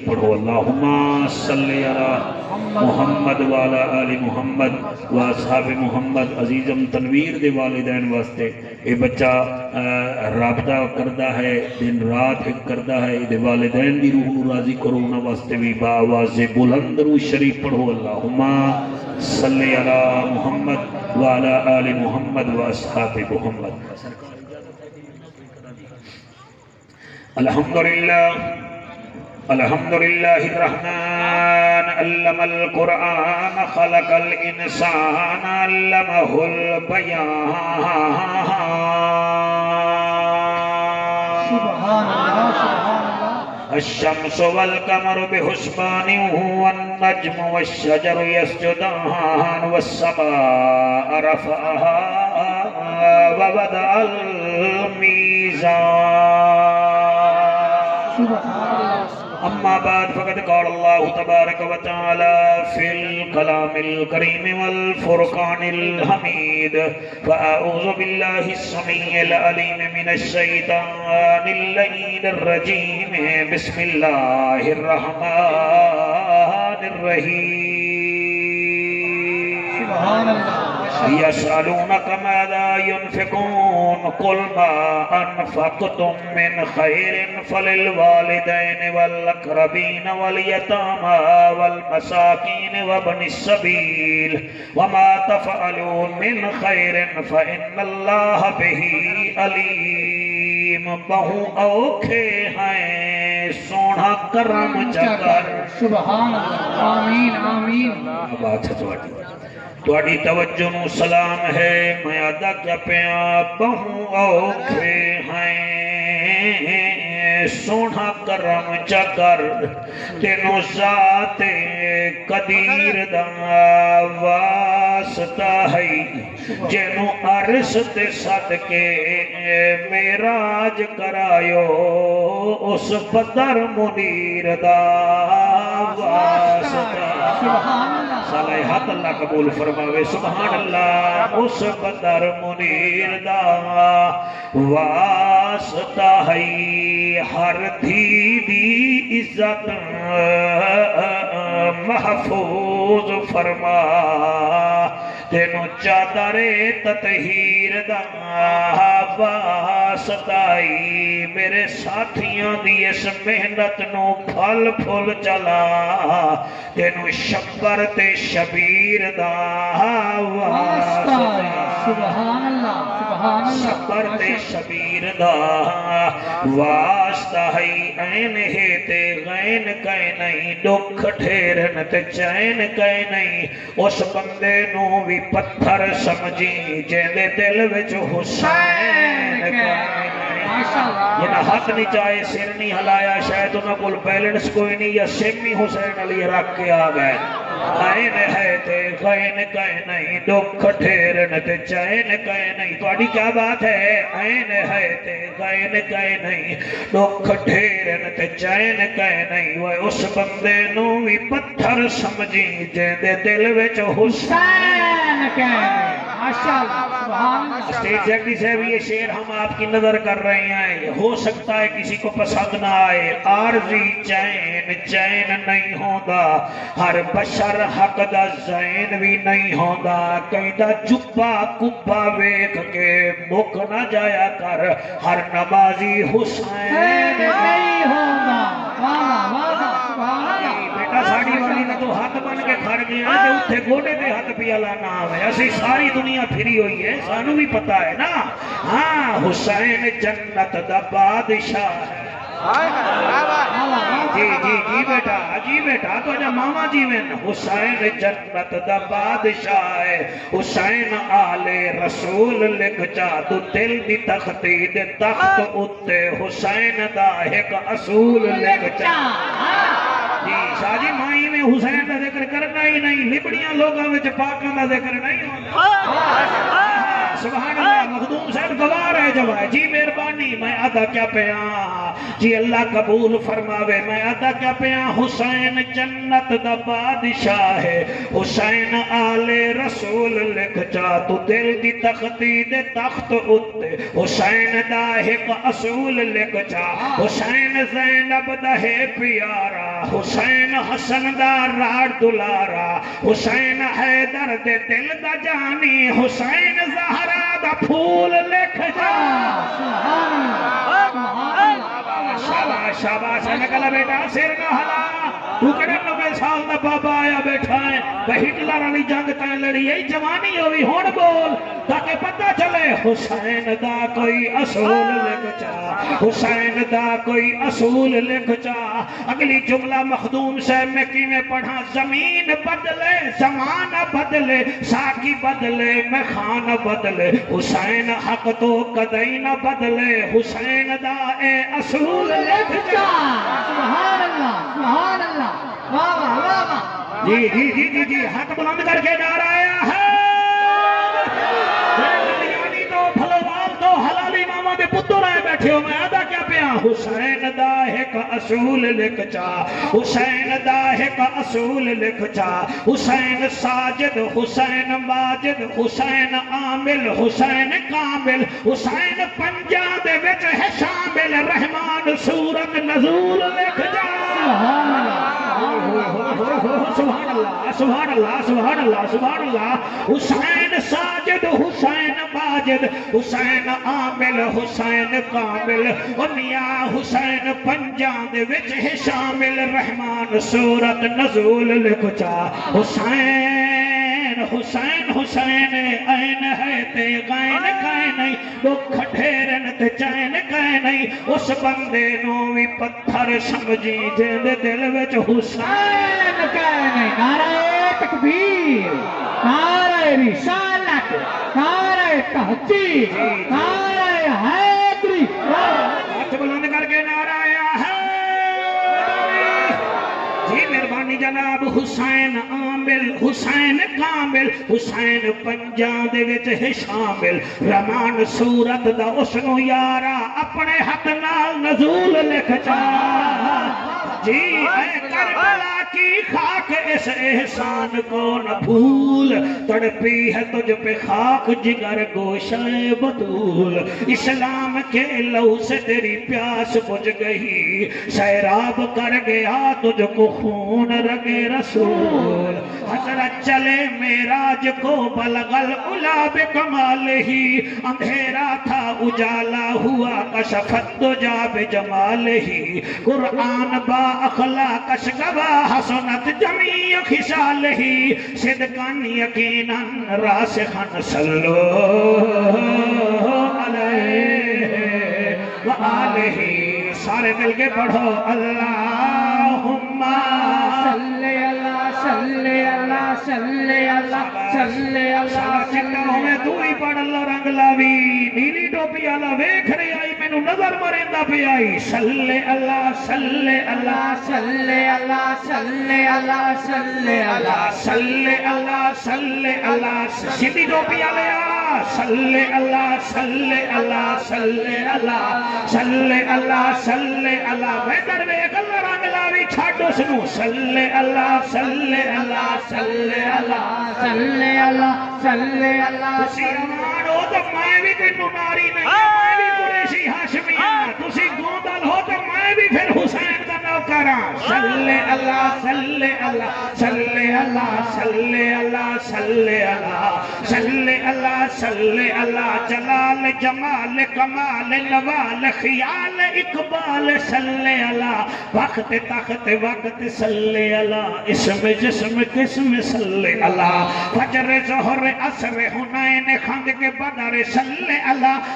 شریف پڑھو اللہم صلی علی محمد والا آل محمد و اصحاب محمد عزیزم تنویر دے والدین واسطے اے بچہ رابطہ کردہ ہے دن رات ایک کردہ ہے دے والدین دی روح نو راضی کرو انہاں واسطے بھی با آواز بلند رو شریف پڑھو اللہم صلی علی محمد والا آل محمد و اصحاب محمد الحمدللہ الحمدللہ الرحمن علم القرآن خلق الانسان علمہ البیان الشمس والقمر بحسبان والنجم والشجر يسجدان والسماء رفعها ووضع الميزان أما بعد فقد قال الله تبارك وتعالى في الكلام الكريم والفرقان الحميد فأعوذ بالله السميع العليم من الشيطان اللعين الرجيم بسم الله الرحمن الرحيم سبحان الله يسألونك ماذا ينفقون قل ما أنفقتم من خير فللوالدين والأقربين واليتامى والمساكين وابن السبيل وما تفعلوا من خير فإن الله به عليم بہو اوکھے ہیں سونا کرم چکر سبحان اللہ آمین آمین بات ہے تواڈی توجہ نو سلام ہے میں ادا کیا پیا بہو اوکھے ہیں سونا کرم چکر تینو ذات قدیر دا واسطہ ہے جنو عرش تے صدقے معراج کرایو اس بدر منیر دا واسطہ صالحات اللہ قبول فرماوے سبحان اللہ اس بدر منیر دا واسطہ ہے ہر دھی دی عزت محفوظ فرما تینو چادر تطہیر دا واسطائی میرے ساتھیاں دی اس محنت نو پھل پھل چلا تینو شبر تے شبیر دا واسطائی سبحان اللہ سبحان اللہ شبر تے شبیر دا واسطہ ہے این ہے تے غین کہے نہیں دکھ ٹھیرن تے چین کہے نہیں اس بندے نو بھی پتھر سمجھی جیندے دل وچ حسین کہے جنہ ہاتھ نہیں چاہے سر نہیں ہلایا شاید انہوں کو بیلنس کوئی نہیں یا سیمی حسین علی رکھ کے آ گئے این ہے تے غین کہے نہیں دکھ ٹھیرن تے چین کہے نہیں تو آڑی کیا بات ہے این ہے تے غین کہے نہیں دکھ ٹھیرن تے چین کہے نہیں وہ اس بندے نو بھی پتھر سمجھی جیندے دل وچ حسین کہے ماشاءاللہ سبحان اللہ اسٹیج سیکٹری صاحب یہ شعر ہم آپ کی نظر کر رہے ہیں ہو سکتا ہے کسی کو پسند نہ آئے عارضی چین چین نہیں ہوندہ ہر بشر حق دا زین بھی نہیں ہوندہ کہیں دا جبا کبا ویکھ کے مک نہ جایا کر ہر نمازی حسین نہیں ہوندہ بیٹا ساڑی والی نہ تو ہاتھ بن کے کھڑ گیا ہے جو اتھے گوڑے دے ہاتھ پیا لانا ہے ایسی ساری دنیا پھری ہوئی ہے سانو بھی پتا ہے نا ہاں حسین جنت دا بادشاہ ہے جی جی جی بیٹا تو جا ماما جی میں حسین جنت دا بادشاہ ہے حسین آل رسول لکھ جا تو دل دی تختی دے تخت اتے حسین دا ایک اصول لکھ جا جی شاہ جی مائی میں حسین دا ذکر کرنا ہی نہیں لبڑیاں لوگاں وچ پاکاں دا ذکر نہیں ہوتا سبحان اللہ مخدوم صاحب گوار ہے جواب جی مہربانی میں ادا کیا پیاں جی اللہ قبول فرماوے میں ادا کیا پیاں حسین جنت دا بادشاہ ہے حسین آل رسول لکھ چا تو دل دی تختی دے تخت اتے حسین دا ایک اصول لکھ چا حسین زینب دا ہے پیارا حسین حسن دا راڑ دلارا حسین حیدر دے دل دا جانی حسین زہرا دا پھول لکھ جا شاباش شاباش نکلا بیٹا سر نہ ہلا تو کڑے 90 سال دا بابا آیا بیٹھا ہے وہ ہٹلر علی جنگ تائیں لڑی ہے جوانی ہوئی ہون بول تاکہ پتہ چلے حسین دا کوئی اصول لکھ چا حسین دا کوئی اصول لکھ چا اگلی جملہ مخدوم سے میں کی میں پڑھا زمین بدلے زمانہ بدلے ساکی بدلے میں خان بدلے حسین حق تو کدئی نہ بدلے حسین دا اے اصول لکھ چا سبحان اللہ سبحان اللہ واہ واہ واہ واہ جی جی جی جی جی حق بلند کر کے نعرہ آیا ہے یعنی تو پھلوال تو حلالی ماما دے پتر آئے بیٹھے ہو میں ادا کیا پیا حسین دا ایک اصول لکھ چا حسین دا ایک اصول لکھ چا حسین ساجد حسین ماجد حسین عامل حسین کامل حسین پنجا دے وچ ہے شامل رحمان سورت نزول لکھ جا سبحان اللہ سبحان اللہ سبحان اللہ سبحان اللہ حسین ساجد حسین ماجد حسین عامل حسین کامل میاں حسین پنجاں دے وچ ہے شامل رحمان سورت نزول لکھ چا حسین حسین حسین این ہے تے غین کائے نہیں دکھ ٹھیرن تے چین کائے نہیں اس بندے نو بھی پتھر سمجھی جیندے دل وچ حسین کائے نہیں نعرہ تکبیر نعرہ رسالت نعرہ تحقیق نعرہ حیدری ہاتھ بلند کر کے نعرہ آیا ہے جی مہربانی جناب حسین عامل حسین کامل حسین پنجاں دے وچ ہے شامل رحمان سورت دا اسنو یارا اپنے حق نال نزول لکھ چا جی اے کربلا کی خاک اس احسان کو نہ بھول تڑپی ہے تجھ پہ خاک جگر گوشہ بطول اسلام کے لہو سے تیری پیاس بجھ گئی سیراب کر گیا تجھ کو خون رگے رسول حضرت چلے معراج کو بلغل الا بکمال ہی اندھیرا تھا اجالا ہوا کشفت دجا بجمال ہی قرآن با اخلاق اشگوا حسنت جمیع خسال ہی صدقان یقیناً راسخن صلو علیہ وآلہ سارے مل کے پڑھو اللہم صلی اللہ صلی اللہ صلی اللہ صلی اللہ چٹوں میں تو ہی پڑھ اللہ رنگ لاوی نیلی ٹوپی اللہ ویکھ رہی آئی میں نظر مرندہ پہ آئی صلی اللہ صلی اللہ صلی اللہ صلی اللہ صلی اللہ صلی اللہ صلی اللہ سیدھی ٹوپی آلیا صلی اللہ صلی اللہ صلی اللہ صلی اللہ صلی اللہ میں درویک اللہ رنگ لاوی چھاڑو سنو صلی اللہ صلی اللہ صلی اللہ صلی اللہ صلی اللہ تسی امان ہو تو میں بھی کوئی نناری نہیں میں بھی قریشی ہاشمیہ تسی گوندل ہو تو میں بھی پھر حسین کا نوکران صلی اللہ صلی اللہ صلی اللہ صلی اللہ صلی اللہ صلی اللہ صلی اللہ جلال جمال کمال نوال خیال اقبال صلی اللہ وقت تخت وقت صلی اللہ اسم جسم قسم صلی اللہ فجر ظہر عصر حنین خند کے بدر صلی اللہ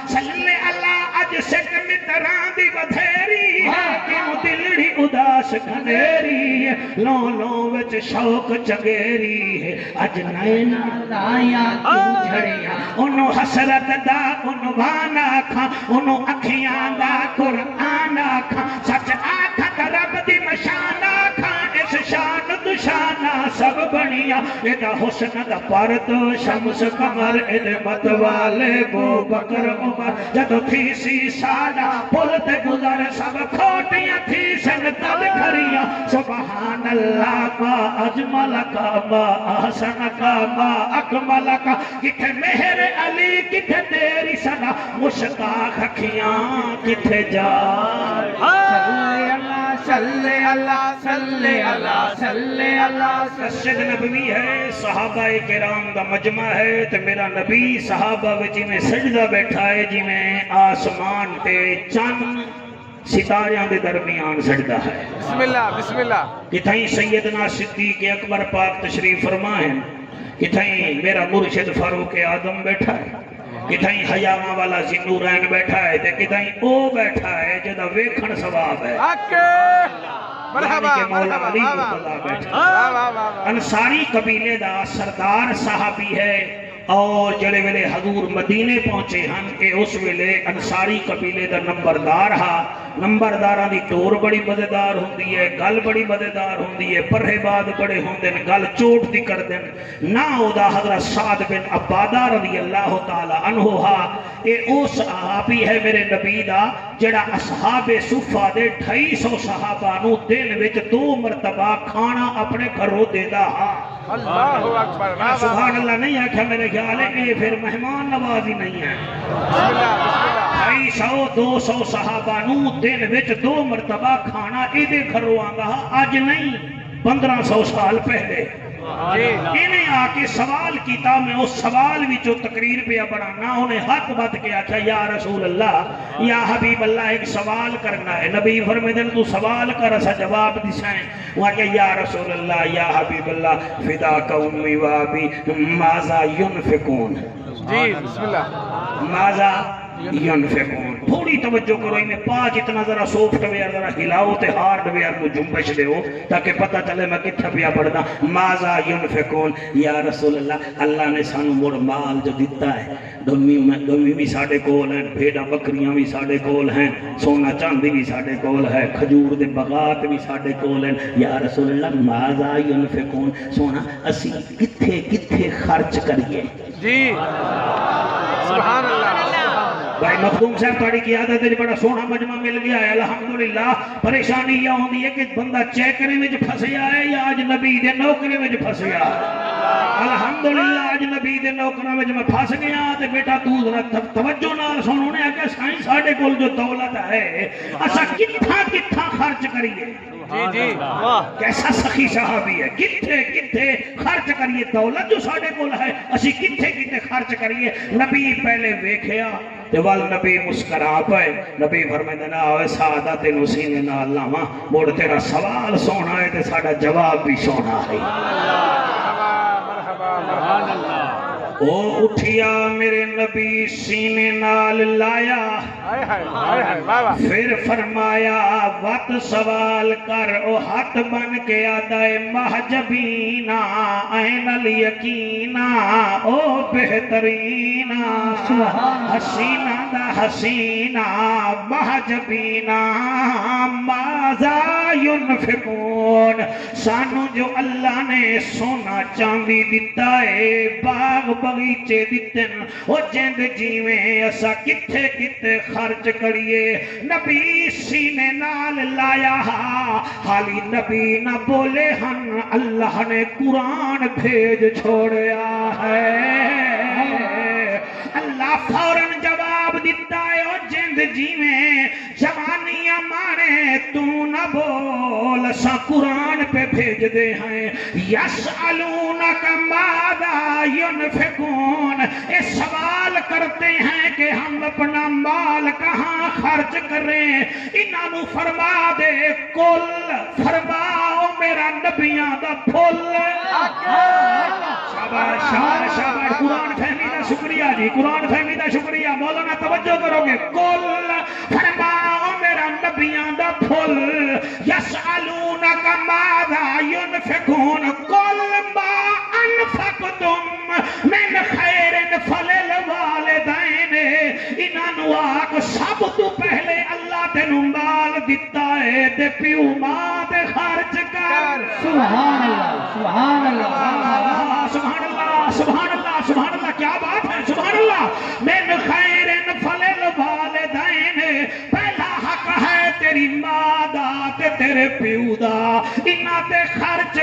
اج سک متران دی بدھیری کیوں دلڑی اداس کھنیری لو لو وچ شوق چگیری ہے اج نینا دایا کیوں جھڑیاں انہوں حسرت دا عنوان آکھاں انہوں اکھیاں دا قرآن آکھاں سچ آکھاں رب دی مشان آکھاں اس شان دشانہ سب بنی کنیا ایدہ حسن دا پرد شمس قمر ایدے متوالے بو بکر عمر جدو تھی سی ساڑا پلتے گزر سب کھوٹیاں تھی سن تد کھریاں سبحان اللہ ما اجمل کا ما احسن کا ما اکمل کا کتھے مہر علی کتھے تیری سنا مشتاق اکھیاں کتھے جا صلی اللہ صلی اللہ صلی اللہ مسجد نبوی ہے صحابہ کرام دا مجمع ہے تے میرا نبی صحابہ وچ میں سجدہ بیٹھا ہے جی میں آسمان تے چند ستاریاں دے درمیان سجدہ ہے بسم اللہ بسم اللہ کتھائیں سیدنا صدیق اکبر پاک تشریف فرما ہے کتھائیں میرا مرشد فاروق اعظم بیٹھا ہے کتھائیں حیامہ والا ذنورین بیٹھا ہے تے کتھائیں او بیٹھا ہے جدا ویکھن ثواب ہے مرحبا یعنی کہ مولا مرحبا علی واہ مطلع بیٹھا واہ واہ واہ انصاری قبیلے دا سردار صحابی ہے اور جڑے ویلے حضور مدینے پہنچے ہن اے اس ویلے انصاری قبیلے دا نمبردار ہا نمبرداراں دی ٹور بڑی مزیدار ہوندی ہے گل بڑی مزیدار ہوندی ہے پرہے بعد بڑے ہوندے نے گل چوٹ دی کر دین نہ او دا حضرت سعد بن عبادہ رضی اللہ تعالی عنہ ہا اے او صحابی ہے میرے نبی دا جڑا اصحاب صفہ دے 250 صحابہ نو دن وچ 2 مرتبہ کھانا اپنے گھروں دیندا ہا اللہ اکبر سبحان اللہ نہیں آکھا میرے خیال ہے کہ پھر مہمان نوازی نہیں ہے بسم اللہ بسم اللہ 200 صحابہ نو دن وچ 2 مرتبہ کھانا ایدے گھروں آنگا آج نہیں 1500 سال پہلے انہیں آکے سوال کیتا میں اس سوال وچو تقریر پہ بنانا انہیں حق بات کیا کہ یا رسول اللہ یا حبیب اللہ ایک سوال کرنا ہے نبی فرمیدن تو سوال کر اسا جواب دسائیں وہاں کہ یا رسول اللہ یا حبیب اللہ فدا کا امی وابی ماذا ینفقون جی بسم اللہ ماذا ینفقون تھوڑی توجہ کرو میں پاک اتنا ذرا سافٹ ویئر ذرا ہلاؤ تے ہارڈ ویئر کو جنبش دے ہو تاکہ پتہ چلے میں کتھا پیا پڑھنا ماذا ینفقون یا رسول اللہ اللہ نے سانو مڑ مال جو دیتا ہے دومی بھی ساڑے کول ہیں بھیڑا بکریاں بھی ساڑے کول ہیں سونا چاندی بھی ساڑے کول ہے کھجور دے بغات بھی ساڑے کول ہیں یا رسول اللہ ماذا ینفقون سونا اسی کتھے کتھے خرچ کریے جی سبحان اللہ بھائی مخدوم صاحب تاری کی عادت ہے بڑا سونا مجمع مل گیا ہے الحمدللہ پریشانی یہ ہوندی ہے کہ بندہ چیکرے میں جو پھسیا ہے یا آج نبی دے نوکرے میں جو پھسیا ہے الحمدللہ آج نبی دے نوکرے میں جو میں پھس گیا تے بیٹا تو ذرا توجہ نہ سنو نے کہ سائیں ساڑے کول جو دولت ہے اسا کتھا کتھا خرچ کریے جی جی واہ کیسا سخی صحابی ہے کتھے کتھے خرچ کریے دولت جو ساڑے کول ہے اسی کتھے کتھے خرچ کریے نبی پہلے ویکھیا تے وال نبی مسکرا پائے نبی فرمائے نا آوے سادہ تینو سینے نا اللہ ماں موڑ تیرا سوال سونا ہے تے ساڑا جواب بھی سونا ہے او اٹھیا میرے نبی سینے نال لایا پھر فرمایا وقت سوال کر او ہاتھ بن کے آدائے محجبینا این الیقینا او بہترینا حسینہ دا حسینہ محجبینا ماذا ینفقون سانو جو اللہ نے سونا چاندی دیتا ہے باغ بغیچے دیتن وہ جند جیویں اسا کتھے کتھے خرچ کریے نبی سینے نال لایا حالی نبی نہ بولے ہن اللہ نے قرآن بھیج چھوڑیا ہے اللہ فوراً جواب دیتا ہے او جند جیویں جوانیاں مانے تو نہ بول سا قرآن پہ بھیج دے ہیں یسألونک ماذا ینفقون اے سوال کرتے ہیں کہ ہم اپنا مال کہاں خرچ کریں انہوں فرما دے کل فرماؤ میرا نبیاں دا پھول شاباش شاباش شاباش قرآن فہمی دا شکریہ جی قرآن فہمی دا شکریہ مولانا توجہ کرو گے کل فرماؤ میرا نبیاں دا پھول یسألونک ماذا ینفقون کل ما انفقتم من خیر فللوالدین انہوں آگ سب تو پہلے اللہ تینوں مال دیتا ہے تے پیو ماں دے خرچ خرچ کر سبحان اللہ سبحان اللہ سبحان اللہ سبحان اللہ سبحان اللہ کیا بات ہے سبحان اللہ من خیر فل الوالدین پہلا حق ہے تیری ماں دا تے تیرے پیو دا انہاں تے خرچ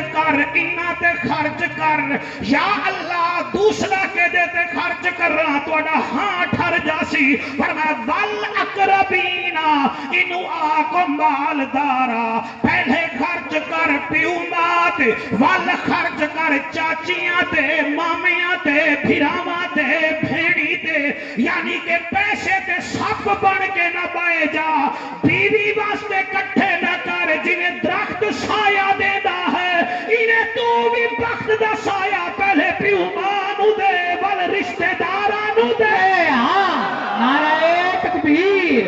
کر یا اللہ دوسرا کے دے تے خرچ کر رہا توڑا ہاں ٹھر جاسی فرمایا ول اقربینا انو آکو مالدارا پہلے خرچ کر پیو مات ول خرچ کر چاچیاں تے مامیاں تے پھراواں تے بھیڑی تے یعنی کہ پیسے تے سب بن کے نہ پائے جا بیوی واسطے کٹھے نہ کر جنہیں درخت سایہ دینا ہے انہیں تو بھی بخت دا سایہ پہلے پیو مانو دے ول رشتہ دارانو دے ہاں نعرہ تکبیر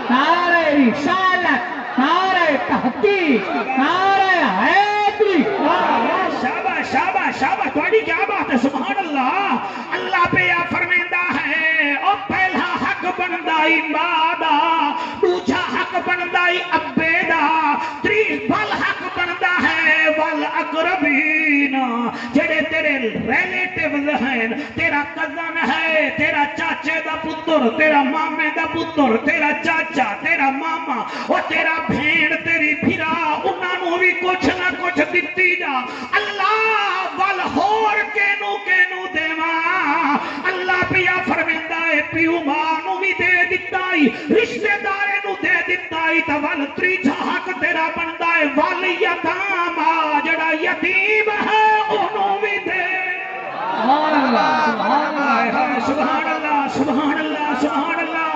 نعرہ رسالت نعرہ تحقیق نعرہ حیدری شاباش شاباش شاباش تھوڑی کیا بات ہے سبحان اللہ اللہ پہ یا فرمیندہ ہے او پہلا حق بندائی ماں دا دوجا حق بندائی ابے دا بل حق بندہ ہے ول اقربین جڑے تیرے ریلیٹیوز ہیں تیرا کزن ہے تیرا چاچے دا پتر تیرا مامے دا پتر تیرا چاچا تیرا ماما اور تیرا بھیڑ تیری پھرا انہاں نو بھی کچھ نہ کچھ دتی جا اللہ ول ہور کینو دیواں اللہ پیا فرمیندا ہے پیو ماں نو بھی دے دتائی رشتہ دارے نو دے دتائی تے ول تریجا حق تیرا بندا ہے ول یتام جڑا یتیم ہے اونوں بھی دے سبحان اللہ سبحان اللہ سبحان اللہ سبحان اللہ سبحان اللہ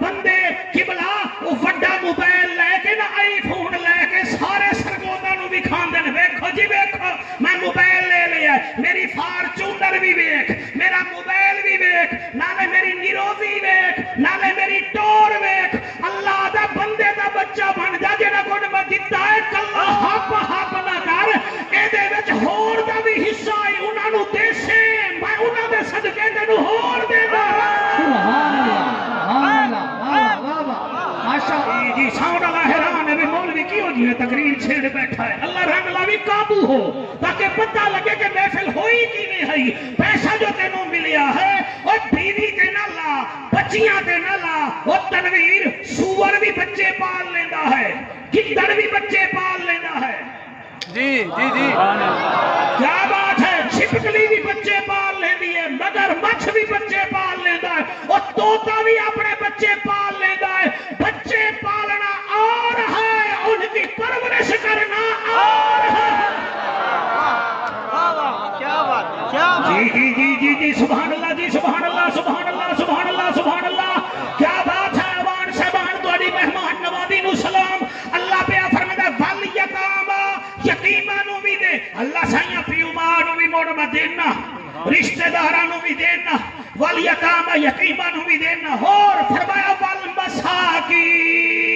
بندے قبلہ وہ وڈا موبائل لے کے نا آئی فون لے کے سارے سرگودا نو بھی کھان دین ویکھو جی ویکھو میں موبائل لے لیا میری فارچونر بھی ویکھ میرا موبائل بھی ویکھ نالے میری نیروزی ویکھ نالے میری ٹور ویکھ اللہ دا بندے دا بچہ بن جا جڑا کوئی میں دتا ہے کلا ہپ نہ کر اے دے وچ ہور دا بھی حصہ ہے انہاں نو دے سے میں انہاں دے صدقے تینو ہور دے دا سبحان اللہ سبحان اللہ واہ واہ واہ ماشاءاللہ جی ساؤنڈ اللہ حیران ہے مولوی کیوں جی تقریر چھیڑ بیٹھا ہے اللہ رحم اللہ بھی قابو ہو تاکہ پتہ لگے کہ محفل ہوئی کی نہیں ہوئی پیسہ جو تینوں ملیا ہے اور بیوی تے نہ لا بچیاں تے نہ لا اور تنویر سور بھی بچے پال لینا ہے گدڑ بھی بچے پال لینا ہے جی جی جی کیا بات ہے چھپکلی بھی بچے پال لیندی ہے مگر مچھ بھی بچے پال لینا ہے اور طوطا بھی اپنے بچے پال لینا ہے بچے پالنا اور ہے ان کی پرورش کرنا اور ہے کیا بات کیا جی جی جی جی جی سبحان اللہ جی سبحان اللہ سبحان اللہ سبحان اللہ سبحان اللہ کیا بات ہے عوان صاحبان تواڈی مہمان نوازی نو سلام اللہ پہ فرماتا ول یتاما یتیماں نو بھی دے اللہ سائیاں پیو ماں نو بھی موڑ میں دینا رشتہ داراں نو بھی دینا ول یتاما یتیماں نو بھی دینا اور فرمایا ول مساکین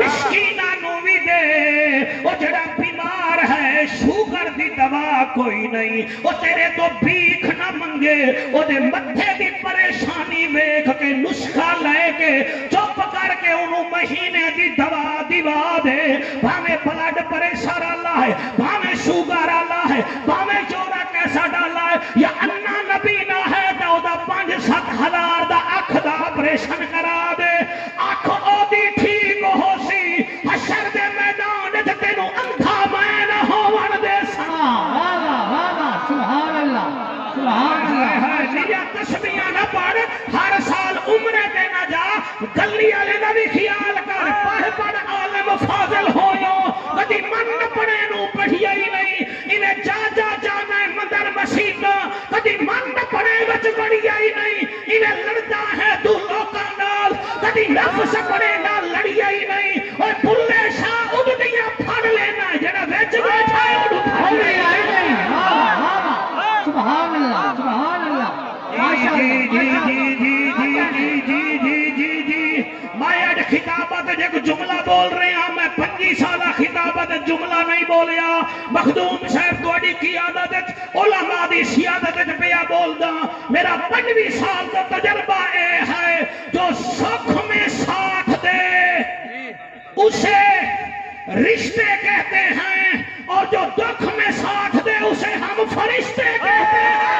مسکیناں نو بھی دے وہ جڑا بیمار ہے شوگر دی دوا کوئی نہیں وہ تیرے تو بھیک نہ منگے وہ دے متھے دی پریشانی ویکھ کے نسخہ لے کے چپ کر کے انہوں مہینے دی دوا دیوا دے بھامے بلڈ پریشر اللہ ہے بھامے شوگر اللہ ہے بھامے جورا کیسا ڈالا ہے یا انا نبی نہ ہے تو دا 5-7 ہزار دا اکھ دا آپریشن کرا دے اکھ او دی ٹھیک ہو سی حشر دے میدان تے تینوں اندھا میں نہ ہون دے سا واہ واہ واہ سبحان اللہ سبحان اللہ میرا تسبیحاں نہ پڑھ ہر سال عمرے تے نہ جا گلی والے دا بھی خیال کر پڑھ عالم فاضل ہویو کدی من پڑھے نو پڑھیا ہی نہیں انہیں جا جانا ہے مندر مسجد کدی من پڑھے وچ بڑھیا ہی نہیں انہیں لڑتا ہے تو لوکاں نال کدی نفس پڑھے نال لڑیا ہی نہیں اور بلے شاہ اگدیاں پھڑ لینا جڑا وچ بیٹھا ہے اونوں پھڑ لڑیا ہی لینا نہیں واہ واہ سبحان اللہ سبحان اللہ جی جی جی جی جی جی جی جی جی میں اج خطابت ایک جملہ بول رہے ہیں میں 25 سالہ خطابت جملہ نہیں بولیا مخدوم صاحب تواڈی قیادت علماء دی سیادت پیا بولدا میرا 25 سال کا تجربہ اے ہے جو سکھ میں ساتھ دے اسے رشتے کہتے ہیں اور جو دکھ میں ساتھ دے اسے ہم فرشتے کہتے ہیں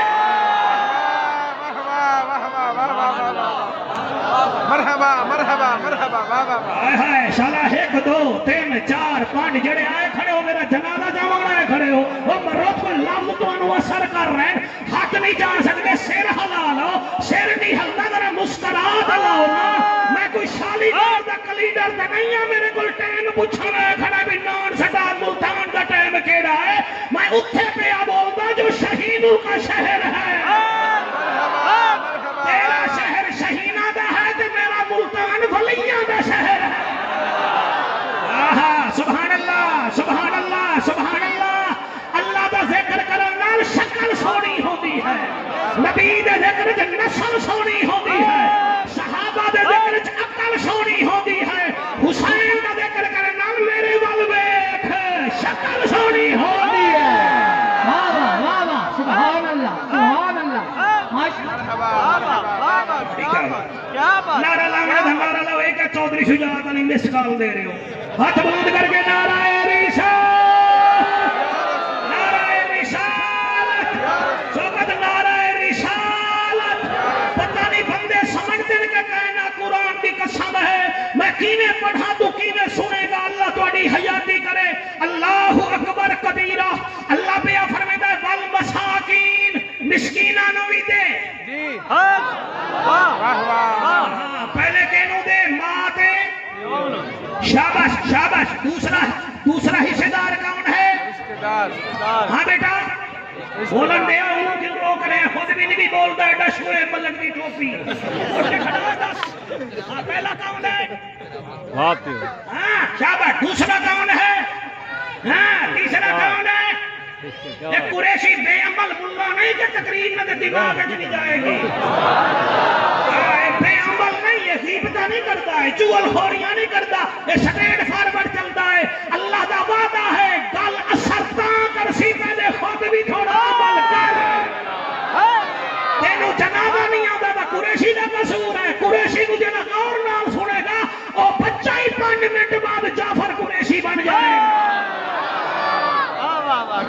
مرحبا مرحبا مرحبا واہ واہ ہائے ہائے شالا 1 2 3 4 5 جڑے آئے کھڑے ہو میرا جنازہ جاوڑ آئے کھڑے ہو وہ مرد کو لفظ تو انو اثر کر رہے ہیں ہاتھ نہیں جان سکتے سر ہلا لو سر نہیں ہلتا ذرا مسکرات لاؤ نا میں کوئی شالی دار دا کلیڈر دا نہیں ہوں میرے کو ٹائم پوچھنا ہے کھڑا بھی نان سٹا ملتان دا ٹائم کیڑا ہے میں اتھے پہ بولتا جو شہیدوں کا شہر ہے تیرا شہر شہینہ دا ہے تے میرا ملتان ولیاں دا شہر ہے آہا سبحان اللہ سبحان اللہ سبحان اللہ اللہ دا ذکر کرن نال شکل سونی ہوندی ہے نبی دے ذکر وچ نسل سونی ہوندی ہے صحابہ دے ذکر وچ عقل سونی ہوندی ہے حسین دا ذکر کرن نال میرے ول ویکھ شکل سونی ہوندی ہے واہ واہ واہ واہ سبحان اللہ ماشاءاللہ کیا بات نعرہ لاؤ نعرہ لاؤ ایک چودھری شجاعت علی مس کال دے رہے ہو ہاتھ بلند کر کے نعرہ رسالت نعرہ رسالت سوگت نعرہ رسالت پتہ نہیں بندے سمجھتے ہیں کہ کہنا قرآن کی قسم ہے میں کینے پڑھا تو کینے سنے گا اللہ تواڈی حیاتی کرے اللہ اکبر کبیرہ اللہ پہ فرماتا ہے والمساکین مسکیناں نو بھی دے جی واہ واہ پہلے کہنو دے ماں تے شاباش شاباش دوسرا حصے دار کون ہے ہاں بیٹا بولن دے ہوں کیوں روک رہے ہیں خود بھی نہیں بولتا ہے ڈشوئے ملک کی ٹوپی ہاں پہلا کون ہے ہاں شاباش دوسرا کون ہے ہاں تیسرا کون ہے ایک قریشی بے عمل ملا نہیں کہ تقریر میں دماغ نہیں جائے گی بے عمل نہیں ہے غیبتہ نہیں کرتا ہے چول خوریاں نہیں کرتا یہ سٹیٹ فارورڈ چلتا ہے اللہ دا وعدہ ہے گل اثر تاں کرسی پہلے خود بھی تھوڑا عمل کر تینوں جنازہ نہیں آتا تھا قریشی دا قصور ہے قریشی کو جنہ اور نام سنے گا اور بچہ ہی 5 منٹ بعد جعفر قریشی بن جائے گا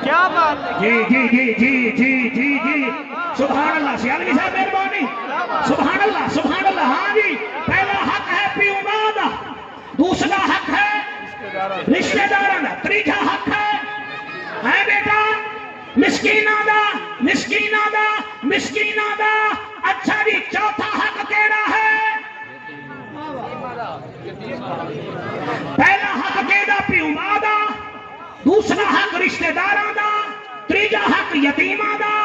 کیا بات ہے جی جی جی جی جی جی جی سبحان اللہ سیالوی صاحب مہربانی سبحان اللہ ہاں جی پہلا حق ہے پیو ماں دا دوسرا حق ہے رشتہ داراں دا تیجا حق ہے بیٹا مسکیناں دا اچھا جی چوتھا حق کیڑا ہے پہلا حق کیڑا پیو ماں دا دوسرا حق رشتہ داراں دا تیجا حق یتیماں دا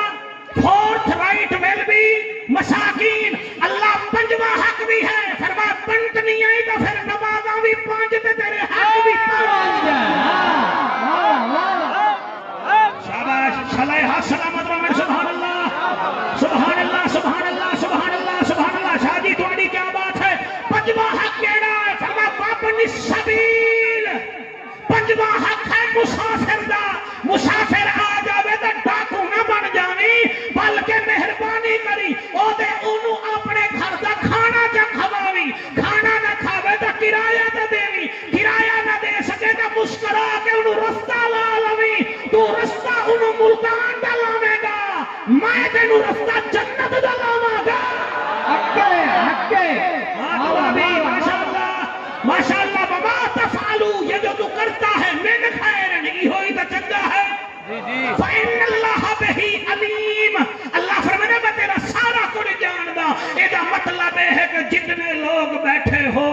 فورتھ رائٹ ول بی مساکین اللہ 5واں حق بھی ہے فرما پنٹ نہیں آئی تو پھر نمازاں بھی 5 تے تیرے حق بھی 5 شاباش صلیحہ سلامت رحمت سبحان اللہ سبحان اللہ سبحان اللہ سبحان اللہ سبحان اللہ شاہ جی تمہاری کیا بات ہے 5واں حق کیڑا ہے فرما وابن السبیل 5واں حق ہے مسافر دا مسافر آ جاوے تے ڈاکو نہ بن جاویں بلکہ مہربانی کری او تے اونوں اپنے گھر دا کھانا چا کھواوی کھانا نہ کھاوے تے کرایہ تے دیوی کرایہ نہ دے سکے تے مسکرا کے اونوں رستہ لا لویں تو رستہ اونوں ملتان دا لاویں گا میں تینوں رستہ جنت دا لاواں گا ماشاءاللہ بما تفعلو یہ جو تو کرتا ہے من خیر نہیں ہوئی تو چنگا ہے فَإِنَّ اللَّهَ بِهِ علیم اللہ فرمانا میں تیرا سارا کچھ جاندا یہ مطلب ہے کہ جتنے لوگ بیٹھے ہو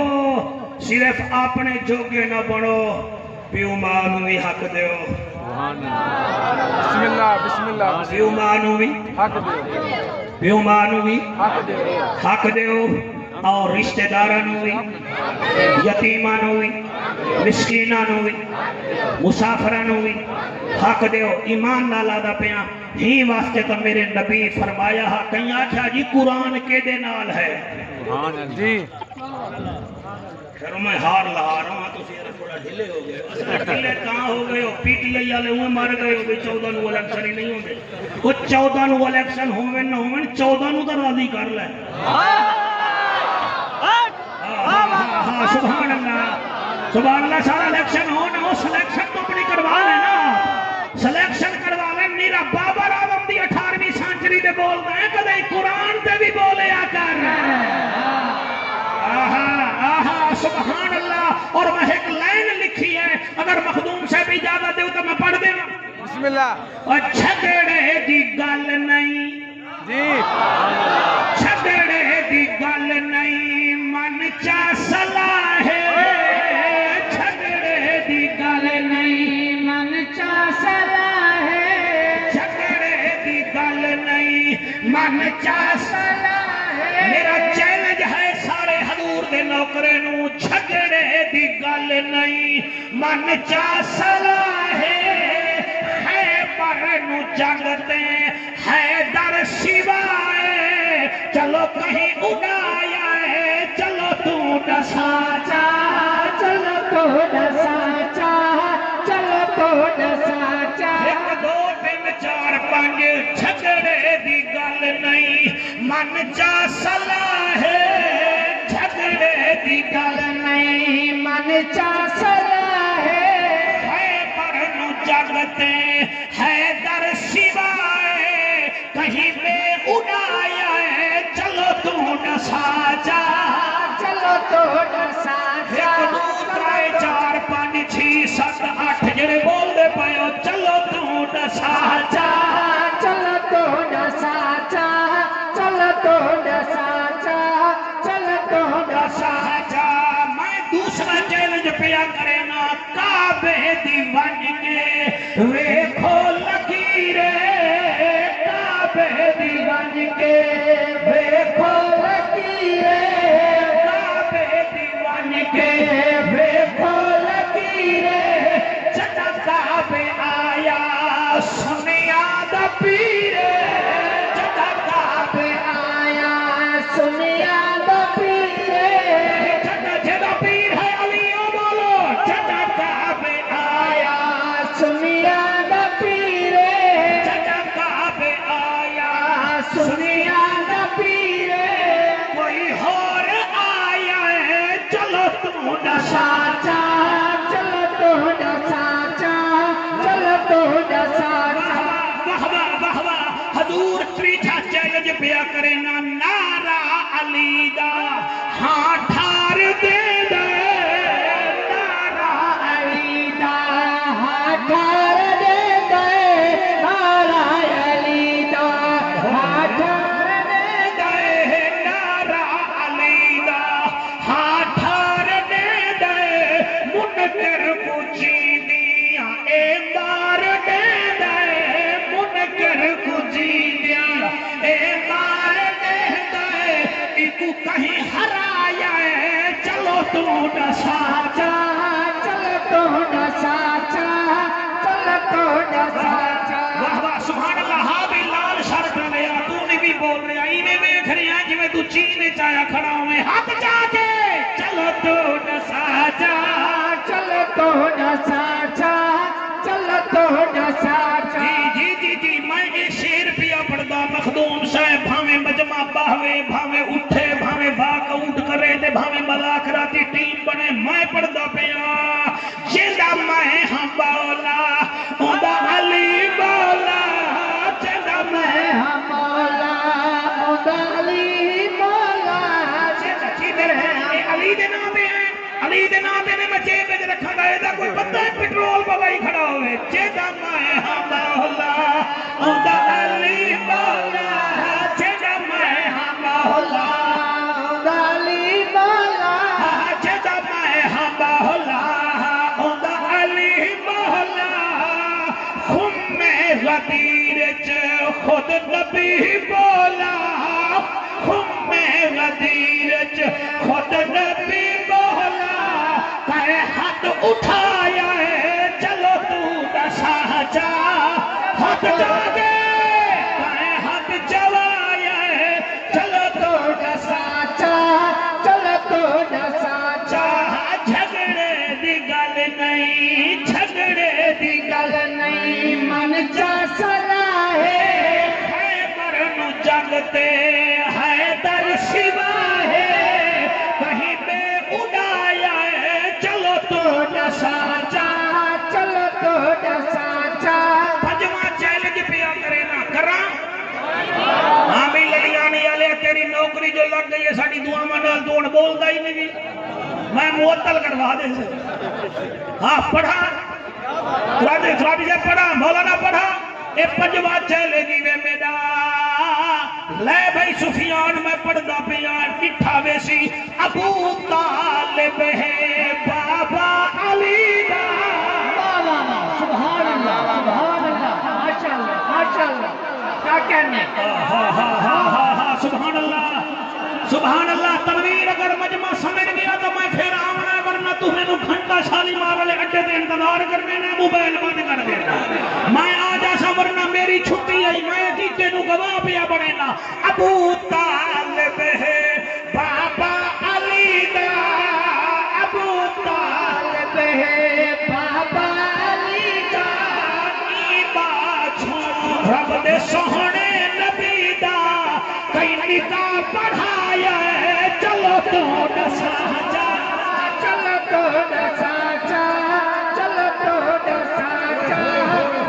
صرف اپنے جوگے نہ بنو پیو ماں نوں بھی حق دیو بسم اللہ پیو ماں نوں بھی حق دے پیو ماں نوں بھی حق دے حق دیو اور رشتہ داراں نوں بھی یتیماں نوں بھی مسکیناں نوں بھی مسافراں نوں بھی حق دیو ایمان نال آدا پیاں ہی واسطے تو میرے نبی فرمایا ہے کہیں آکھیا جی قرآن کے دے نال ہے جی پھر میں ہار لہا رہا ہوں تو سیرہ تھوڑا ڈھلے ہو گئے ڈھلے کہاں ہو گئے ہو پی ٹی آئی والے ہوئے مار گئے ہو 14 نو الیکشن ہی نہیں ہوندے وہ 14 نو الیکشن ہوئے نہ ہوئے 14 نو تو راضی کر لے سبحان اللہ سارا الیکشن ہو نہ ہو اجازت دیو تو میں پڑھ دے نا بسم اللہ اور جھگڑے دی گل نہیں جی جھگڑے دی گل نہیں من چا صلاح ہے جھگڑے دی گل نہیں من چا صلاح ہے جھگڑے دی گل نہیں من چا صلاح ہے میرا چیلنج ہے سارے حضور دے نوکرے نو جھگڑے دی گل نہیں من چا صلاح ہے پر نو جنگتے ہے در سوائے چلو کہیں اڑایا ہے چلو تو ڈسا ساچا چلو تو ساچا چلو تو ساچا ایک دو تین چار پانچ جھگڑے دی گل نہیں من چا صلاح ہے جھگڑے دی گل نہیں من چا صلاح ہے پر نو جگتے ہے در سوائے کہیں پہ اڑایا ہے چلو تو ڈسا جا چلو تو ساچا ایک دو ترائے چار پانچ چھ سات آٹھ جڑے بول دے پائے چلو تو ڈسا جا چلو تو ساچا چلو تو ساچا چلو تو ڈسا جا میں دوسرا چیلنج پیا کرے نا کعبے دی ون کے ویکھو لکیرے کعبے دی ون کے ویکھو لکیرے کعبے دی ون کے ویکھو لکیرے جدا کعبے آیا سنیا دا پیرے جدا کعبے آیا سنیا دا پیرے جدا جدا پیر ہے علیوں بولو جدا کعبے آیا سنیا دا پیرے جدا کعبے آیا سنیا دا پیرے کوئی اور آیا ہے چلو تو ڈسا ساچا چلو تو ساچا چلو تو ساچا واہ واہ واہ واہ حضور تریجا چیلنج پیا کرے نا نعرہ علی دا ہاں ٹھار دے دے نعرہ علی دا ہاتھار دے دے نعرہ علی دا ہاتھار دے دے نعرہ علی دا ہاں ٹھار دے دے منکر کو جیندیاں اے مار دے دے منکر کو جیندیاں اے مار دے دے ایکو کہیں ہرایا ہے چلو تو ڈسا جا چلو تو ساچا چلو تو ساچا واہ واہ سبحان اللہ ہاں بھی لال شرط لیا تو نہیں بھی بول رہا ایویں ویکھ رہا جی میں تو چینے چایا کھڑا ہوئے ہاتھ جا کے چلو تو ڈسا جا چلو تو ساچا چلو تو ساچا جی میں یہ شیر پیا پڑھدا مخدوم صاحب بھاویں مجمع باہوے بھاویں اٹھے بھاویں واک آؤٹ کرے تے بھاویں مذاکراتی ٹیم بنے میں پڑھدا پیا جیدا میں ہاں مولا اوندا علی مولا جیدا میں ہاں مولا علی مولا علی دے نام پہ ہیں علی دے نام پہ نے میں جیب میں رکھا گا ایدہ کوئی بندہ ہے پیٹرول پوائی کھڑا ہوئے جیدہ میں ہاں مولا اوندا علی مولا جیدہ میں ہاں مولا علی مولا جیدہ میں ہاں مولا اوندا علی مولا خم میں غدیر خود نبی بولا خم میں غدیر خود نبی بولا کہے ہاتھ اٹھایا ہے چلو تو ڈسا جا ہاتھ جا کے کہے ہاتھ جوایا ہے چلو تو ڈسا ساچا چلو تو ساچا جا جھگڑے دی گل نہیں جھگڑے دی گل نہیں من چا صلاح ہے خیبر نو جگتے ہے در سوائے کہیں پہ اڑایا ہے چلو تو ڈسا جا چلو تو ساچا پنجواں چیلنج پیا کرے نا کراں ہاں بھی لڑیانی والے تیری نوکری جو لگ گئی ہے ساڈی دعاواں نال توڑ بولدا ہی نہیں میں معطل کروا دے ہاں پڑھا اے پنجواں چیلنج وے میرا لے بھائی سفیان میں پڑھدا پیا ڈٹھا ویسی ابو طالب ہے بابا علی دا سبحان اللہ ماشاء اللہ کیا کہنے سبحان اللہ سبحان اللہ تنویر اگر مجمع سمجھ گیا تو میں پھر آونا ہے ورنہ تمہیں تو گھنٹہ شالی مار والے اڈے دے انتظار کرنے نے موبائل بند کر دینا میں آ جیسا ورنہ میری چھٹی آئی میں جیتے نو گواہ پیا بڑے نا ابو طالب ہے بابا علی دا ابو طالب ہے بابا علی دا ای باچھوں رب دے سوہنے نبی دا کئی نکاح پڑھایا ہے چلو تو دسا جا چلو تو دسا جا چلو تو دسا جا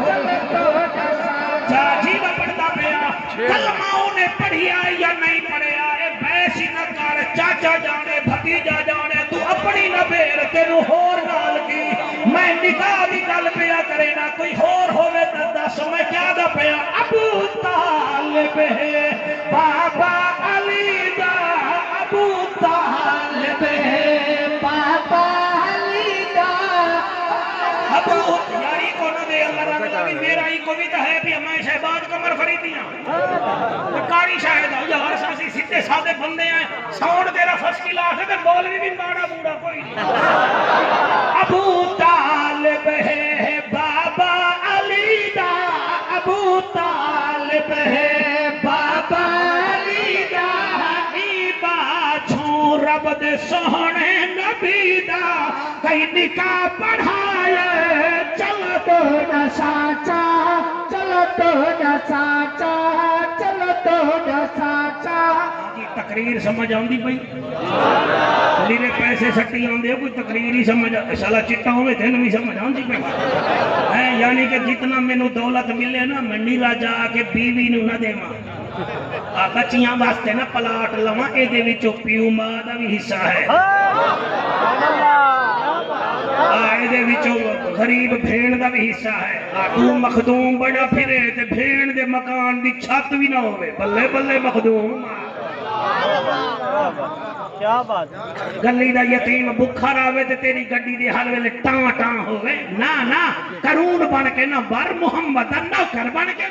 چلو تو دسا جا جی میں پڑھتا پیا کلمہ نے پڑھیا یا نہیں پڑھیا اے بیسی نہ کر چاچا جانے بھتیجا جانے تو اپنی نہ بیر تینو ہور نال کی میں نکاح دی گل پیا کرے نہ کوئی ہور ہوے تے دس میں کیا دا پیا ابو طالب ہے بابا علی دا ابو طالب ہے بابا علی دا ابو یاری کو نہ دے اللہ رب العالمین میرا ہی کو بھی تو ہے بھی ہمیں شہباز کمر فریدیاں کاری شاہد یار ساسی سیدھے سادے بندے ہیں ساؤنڈ تیرا فرسٹ کلاس ہے تے مولوی بھی باڑا بوڑا کوئی نہیں ابو طالب ہے بابا علی دا ابو طالب ہے بابا علی دا ای باچھوں رب دے سوہنے نبی دا کئی نکاح پڑھائے چلو تو نہ ساچا چلو تو نہ ساچا چلو تو نہ ساچا تقریر سمجھ آندی پئی لیرے پیسے سٹی آندے کوئی تقریر ہی سمجھ سالا چٹا ہوئے تھے بھی سمجھ آندی پئی یعنی کہ جتنا مینوں دولت ملے نا میں نیرا جا کے بیوی نو نہ دیواں بچیاں واسطے نا پلاٹ لواں اے دے وچوں پیو ماں دا بھی حصہ ہے اے دے وچوں غریب بھیڑ دا بھی حصہ ہے تو مخدوم بڑا پھرے تے بھیڑ دے مکان دی چھت بھی نہ ہوے بلے بلے مخدوم کیا بات گلی دا یتیم بکھا راوے تے تیری گڈی دی ہر ویلے ٹاں ٹاں ہوے نا نا قارون بن کے نہ بر محمد دا نوکر بن کے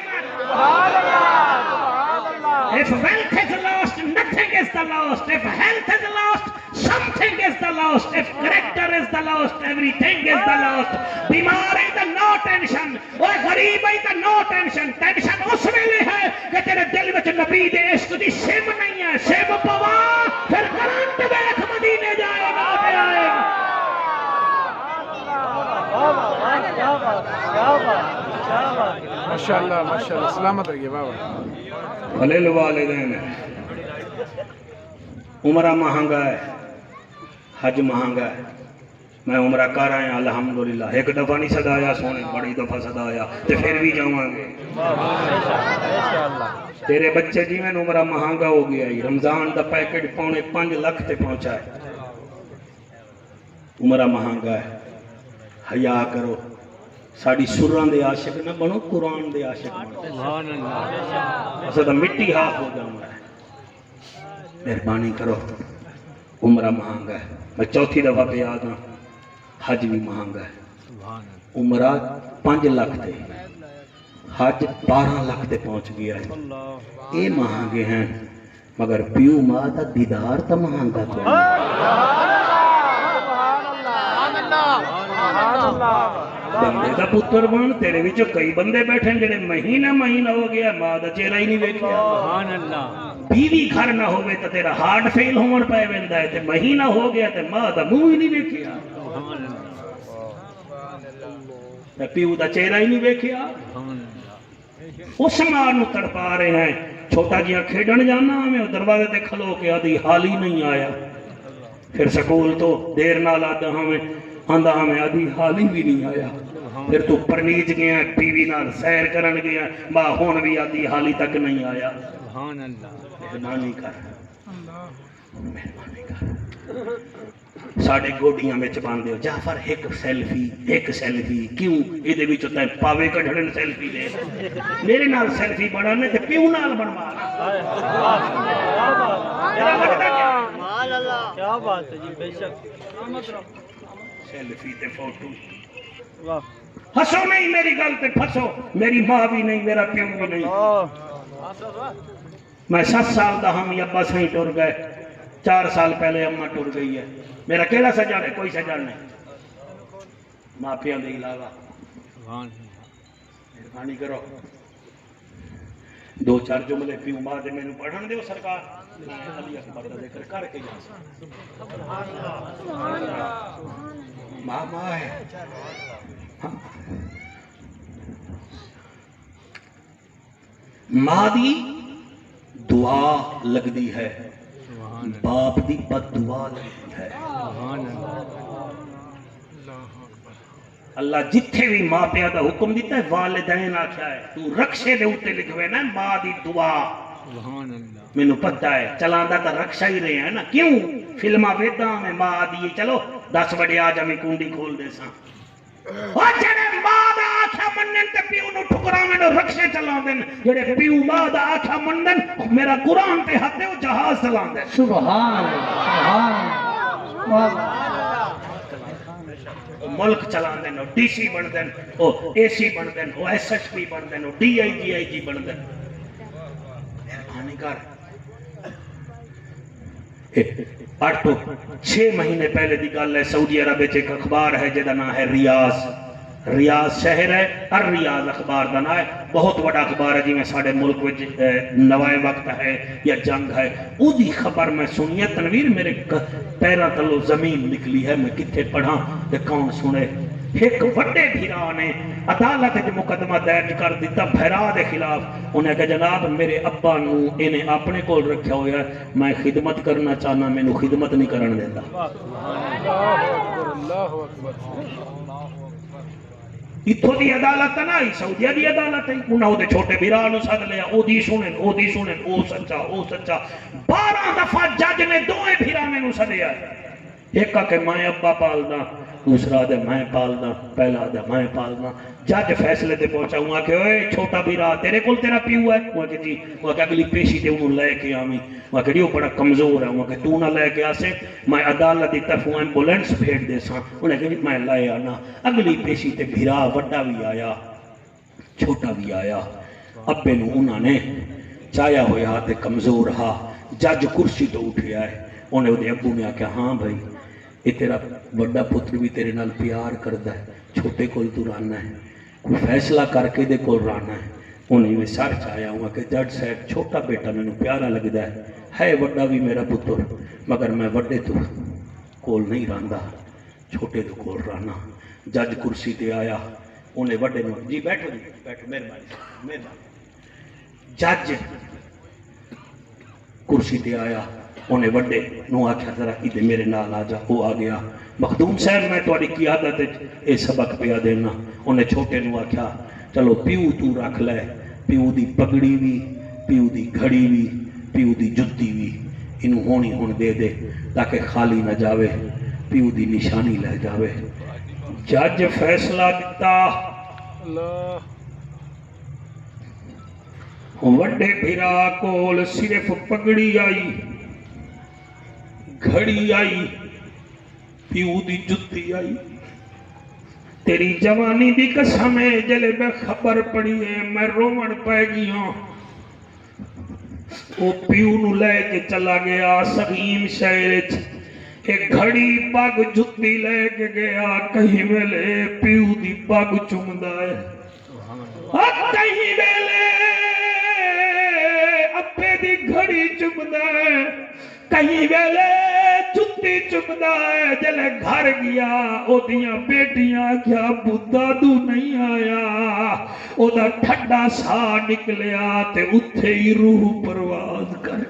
If wealth is lost, nothing is the lost. If health is lost, something is the lost. If character is the lost, everything is the lost. بیمار ہے تو no tension. اور غریب ہے تو no tension. Tension اس ویلے ہے کہ تیرے دل وچ نبی دے عشق دی سم نہیں ہے. سم پوا پھر کرنٹ بیک مدینے جائے گا پہ آئے گا. ماشاءاللہ سلامت رہیے بابا خلیل والدین عمرہ مہنگا ہے حج مہنگا ہے میں عمرہ کر آیا الحمدللہ ایک دفعہ نہیں صدایا سونے بڑی دفعہ صدایا تے پھر بھی جاواں گے تیرے بچے جی میں عمرہ مہنگا ہو گیا ہی رمضان دا پیکٹ پونے 5 لاکھ تے پہنچا ہے عمرہ مہنگا ہے حیا کرو ساڑی سران دے عاشق نہ بنو قرآن دے عاشق بنو اسے تو مٹی ہاتھ ہو جاؤں ہے مہربانی کرو عمرہ مہنگا ہے میں چوتھی دفعہ پہ یاد ہوں حج بھی مہنگا ہے عمرہ 5 لاکھ تے حج 12 لاکھ تے پہنچ گیا ہے یہ مہنگے ہیں مگر پیو ماں دا دیدار تا مہنگا تو بندے دا پتر بن تیرے وچوں کئی بندے بیٹھے جڑے مہینہ ہو گیا ماں دا چہرہ ہی نہیں ویکھیا سبحان اللہ بیوی گھر نہ ہوے تے تیرا ہارٹ فیل ہون پے ویندا ہے تے مہینہ ہو گیا تے ماں دا منہ ہی نہیں ویکھیا سبحان اللہ تے پیو دا چہرہ ہی نہیں ویکھیا اس ماں نو تڑپا رہے ہیں چھوٹا جیاں کھیڈن جانا میں دروازے تے کھلو کے آدھی حال ہی نہیں آیا پھر سکول تو دیر نال آندا ہمیں آدھی حال ہی بھی نہیں آیا پھر تو پرنیج گیا بیوی نال سیر کرن گیا ماں ہون بھی آدھی حال ہی تک نہیں آیا سبحان اللہ مہربانی کر ساڑے گوڈیاں میں چپان دیو جعفر ایک سیلفی کیوں یہ وچوں تے پاوے کڈھن سیلفی دے میرے نال سیلفی بنانے تے پیو نال بنوا کیا بات ہے جی، بے شک سیلفی تے فوٹو واہ ہسو نہیں میری گل تے پھسو میری ماں بھی نہیں میرا پیو بھی نہیں میں 7 سال دا ہم ابا سہیں ٹر گئے 4 سال پہلے اماں ٹر گئی ہے میرا کیڑا سجن ہے کوئی سجن نہیں ماں پیوں دے علاوہ مہربانی کرو 2-4 جملے پیو ماں دے مینوں پڑھن دیو سرکار علی اکبر دا ذکر کر کے جا ماں ہے ماں دی دعا لگدی ہے باپ دی بد دعا لگدی ہے اللہ جتھے بھی ماں پیا دا حکم دیتا ہے والدین آکھیا ہے تو رکشے دے اوتے لکھوے نا ماں دی دعا مینوں پتہ ہے چلاندا تا رکشا ہی رہے ہیں نا کیوں فلماں ویداں میں ماں دی چلو 10 بڑے آ جا میں کنڈی کھول دے ساں او جڑے ماں دا آکھیا منن تے پیو نو ٹھکراویں نو رکشے چلاوندے جڑے پیو ماں دا آکھیا منن میرا قرآن تے ہاتھ تے او جہاز چلاوندے سبحان اللہ ملک چلان دین ڈی سی بن دین او اے سی بن دین او ایس ایچ پی بن دین او ڈی آئی جی بن دین مہربانی کر 6 مہینے پہلے دی گل ہے سعودی عرب وچ ایک اخبار ہے جہدا نام ہے ریاض شہر ہے الریاض اخبار دا نام ہے بہت بڑا اخبار ہے جی میں ساڑے ملک وچ نوائے وقت ہے یا جنگ ہے او دی خبر میں سنی ہے تنویر میرے پیراں تلو زمین نکلی ہے میں کتھے پڑھاں تے کون سنے ایک وڈے بھیرا نے عدالت وچ مقدمہ درج کر دیتا بھیرا دے خلاف انہیں کہا جناب میرے ابا نو انہیں اپنے کول رکھیا ہویا ہے میں خدمت کرنا چاہنا مینوں خدمت نہیں کرن دیندا اللہ اکبر اتھوں دی عدالت نہ آئی سعودیہ دی عدالت ہے انہاں دے چھوٹے بھرا نو سد لیا او دی سنن او سچا 12 دفعہ جج نے دوئے بھرا میں نو سدیا ایک کہ میں ابا پالدا دوسرا دے میں پالدا پہلا دے میں پالدا جج فیصلے تے پہنچا ہوا کہ اوے چھوٹا بھرا تیرے کول تیرا پیو ہے وہ کہ جی وہ کہ اگلی پیشی تے انہوں لے کے آویں وہ کہ وہ بڑا کمزور ہے وہ کہ تو نہ لے کے آسے میں عدالت دی طرفوں ایمبولینس بھیج دے ساں انہیں کہ میں لے آنا اگلی پیشی تے بھرا وڈا بھی آیا چھوٹا بھی آیا ابے نو انہاں نے چایا ہویا تے کمزور ہا جج کرسی تو اٹھیا ہے انہیں دے ابو نے آکھیا ہاں بھائی یہ تیرا بڑا پتر بھی تیرے نال پیار کردا ہے چھوٹے کول تو رانا ہے کوئی فیصلہ کر کے دے کول رانا ہے انہیں میں سر چایا ہوا کہ جج صاحب چھوٹا بیٹا میں نو پیارا لگدا ہے وڈا بھی میرا پتر مگر میں وڈے تو کول نہیں راندا چھوٹے تو کول رانا جج کرسی تے آیا انہیں وڈے نو جی بیٹھو مہربانی جج کرسی تے آیا انہیں وڈے نو آکھیا ذرا ادھر میرے نال آ جا وہ آ گیا مخدوم صاحب میں تہاڈی قیادت اے سبق پیا دینا انہیں چھوٹے نو آکھیا چلو پیو تو رکھ لے پیو دی پگڑی بھی پیو دی گھڑی بھی پیو دی جتی بھی انہوں ہونی ہون دے دے تاکہ خالی نہ جاوے پیو دی نشانی لے جاوے جج فیصلہ دیتا وڈے بھرا کول صرف پگڑی آئی گھڑی آئی پیو دی جتی آئی تیری جوانی دی قسم ہے جلے میں خبر پڑی ہے میں رومن پہ گیا وہ پیو نو لے کے چلا گیا سغیم شہر ایک گھڑی پاگ جتی لے کے گیا کہیں ویلے پیو دی پاگ چمدا ہے کہیں ویلے اپے دی گھڑی چمدا ہے کہیں ویلے جتی چمدا ہے جلے گھر گیا او دیاں بیٹیاں کیا دادو نہیں آیا او دا ٹھڈا سا نکلیا تے اتھے ہی روح پرواز کر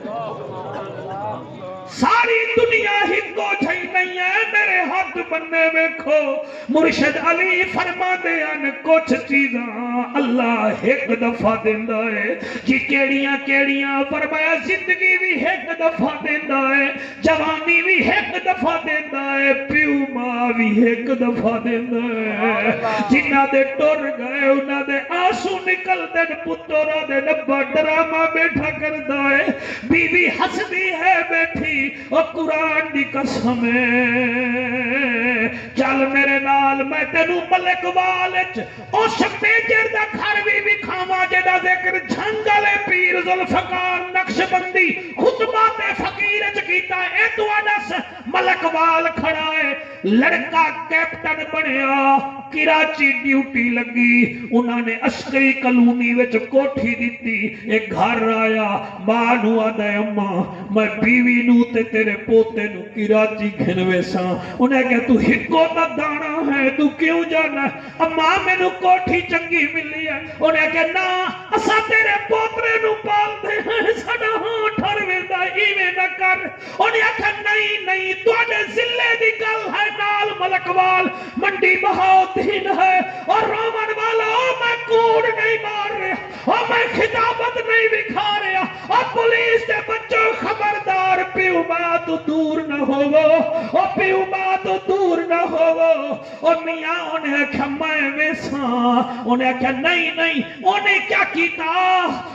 ساری دنیا ہی کو جھئی نہیں ہے میرے ہاتھ بننے ویکھو مرشد علی فرما دے ان کچھ چیزاں اللہ ایک دفعہ دیندا ہے جی کیڑیاں کیڑیاں فرمایا زندگی بھی ایک دفعہ دیندا ہے جوانی بھی ایک دفعہ دیندا ہے پیو ماں بھی ایک دفعہ دیندا ہے جنہاں دے ٹر گئے انہاں دے آنسو نکل دے پترا دے نبا ڈرامہ بیٹھا کردا ہے بی بی ہسدی ہے بیٹھی اور قرآن دی قسم ہے چل میرے نال میں تینوں ملک والچ اس پیجر دا گھر بھی کھاواں جدا ذکر جھنگل پیر ذوالفقار نقشبندی خطبات فقیر چ کیتا اے تو انس ملک وال کھڑا ہے لڑکا کیپٹن بنیا کراچی ڈیوٹی لگی انہاں نے عسکری کالونی وچ کوٹھی دتی ایک گھر آیا ماں نو آدا اماں میں بیوی نو تے تیرے پوتے نو کراچی گھنوے ساں انہیں کہ تو ہکو تا دانا ہے تو کیوں جانا اماں میں نو کوٹھی چنگی ملی ہے انہیں کہ نا اسا تیرے پوترے نو پال دے ہیں سڑا ہاں ٹھر ویندہ ایویں نہ کر انہیں کہ نہیں نہیں تو انے زلے دی گل ہے نال ملکوال منڈی بہاؤدین ہے اور رومن والا میں کوڑ نہیں مار رہا اور میں خطابت نہیں بکھا رہا اور پولیس دے بچوں خبردار پیو ماں تو دور نہ ہوگو اور پیو ماں تو دور نہ ہوگو اور میاں انہیں کہا میں ویساں انہیں کہا نہیں نہیں انہیں کیا کیتا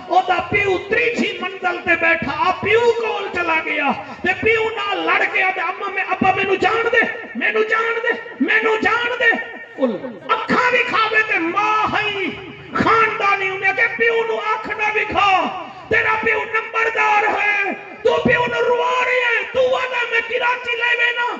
او دا پیو تریچی منزل تے بیٹھا پیو کول چلا گیا تے پیو نہ لڑ گیا تے اما میں ابا میں نو جان دے میں نو جان دے میں نو جان دے اکھاں بھی کھاوے تے ماں ہی خاندانی انہیں کہ پیو نو آنکھ نہ بھی کھا تیرا پیو نمبردار ہے تو پیو نو روا رہی ہے تو آنا میں کراچی لے گئے نا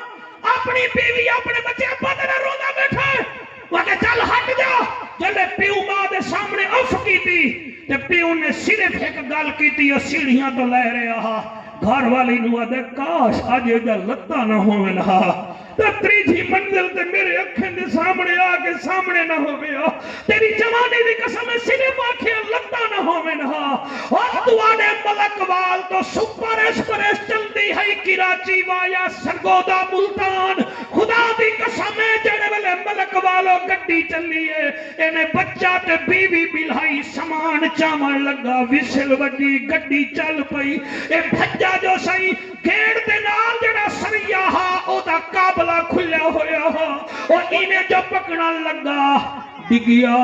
اپنی بیوی اپنے بچے ابا تیرا روزہ بیٹھا ہے وہ کہ چل ہٹ جا جلے پیو ماں دے سامنے اف کی تھی تے پیو نے صرف ایک گل کی تھی اور سیڑھیاں تو لے رہا گھر والی نو آدھے کاش آج یہ جا لتا نہ ہوئے لہا تریجی منزل تے میرے اکھیں دے سامنے آکے سامنے نہ ہو گیا تیری جوانی دی قسم صرف آنکھیں لتا نہ ہو گیا اور تو آنے ملک وال تو سپر ایکسپریس چلتی ہے کراچی وایا سرگودا ملتان خدا دی قسم جڑے والے ملک والو گڈی چلی ہے انہیں بچہ تے بیوی بلہائی سامان چاون لگا وسل وڈی گڈی چل پئی اے بھجا جو سہی گیڑ دے نال جڑا سریاہا او دا قابلہ کھلیا ہویا ہا اور انہیں جو پکڑا لگا ڈگیا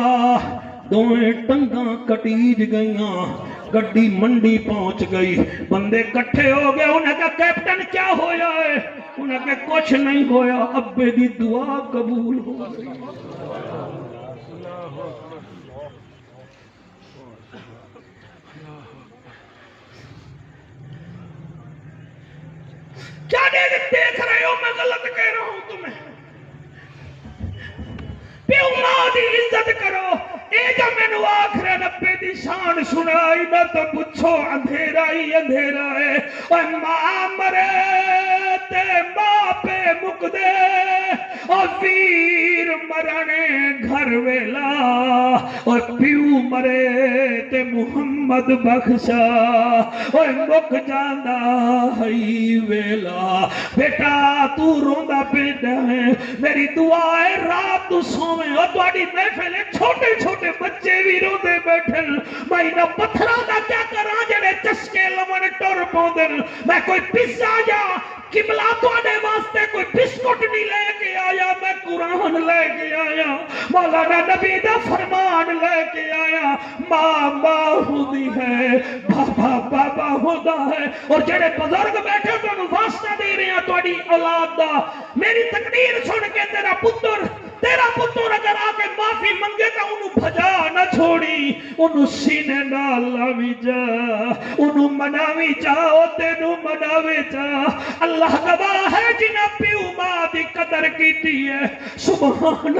دوئے ٹنگاں کٹیج گئیاں گڈی منڈی پہنچ گئی بندے کٹھے ہو گئے انہیں کہا کیپٹن کیا ہویا ہے انہیں کہا کچھ نہیں ہویا ابے دی دعا قبول ہو گئی کیا دیکھ رہے ہو میں غلط کہہ رہا ہوں تمہیں پیو ماں دی عزت کرو اے جو میں نو آخر نبے دی شان سنائی نہ تو پچھو اندھیرا ہی اندھیرا ہے اور ماں مرے تے ماں پہ مک دے اور ویر مرنے گھر ویلا اور پیو مرے تے محمد بخشا اور مک جانا ہی ویلا بیٹا تو روندہ پیٹا ہے میری دعا ہے رات تو سویں اور تواڈی محفل چھوٹے چھوٹے بچے بھی روندے بیٹھن میں نہ پتھراں دا کیا کراں جڑے چسکے لمن ٹر پوندن میں کوئی پیزا یا قبلہ تواڈے واسطے کوئی بسکٹ نہیں لے کے آیا میں قرآن لے کے آیا مولانا نبی دا فرمان لے کے آیا ماں ماں ہوتی ہے بابا بابا ہوتا ہے اور جڑے بزرگ بیٹھے تو واسطہ دے رہے ہیں تواڈی اولاد دا میری تقریر سن کے تیرا پتر اگر آکے معافی منگے تو انہوں بھجا نہ چھوڑی انہوں سینے نال لاوی جا انہوں مناوی جا تینوں مناوی جا اللہ گواہ ہے جنہ پیو ماں دی قدر کیتی ہے سبحان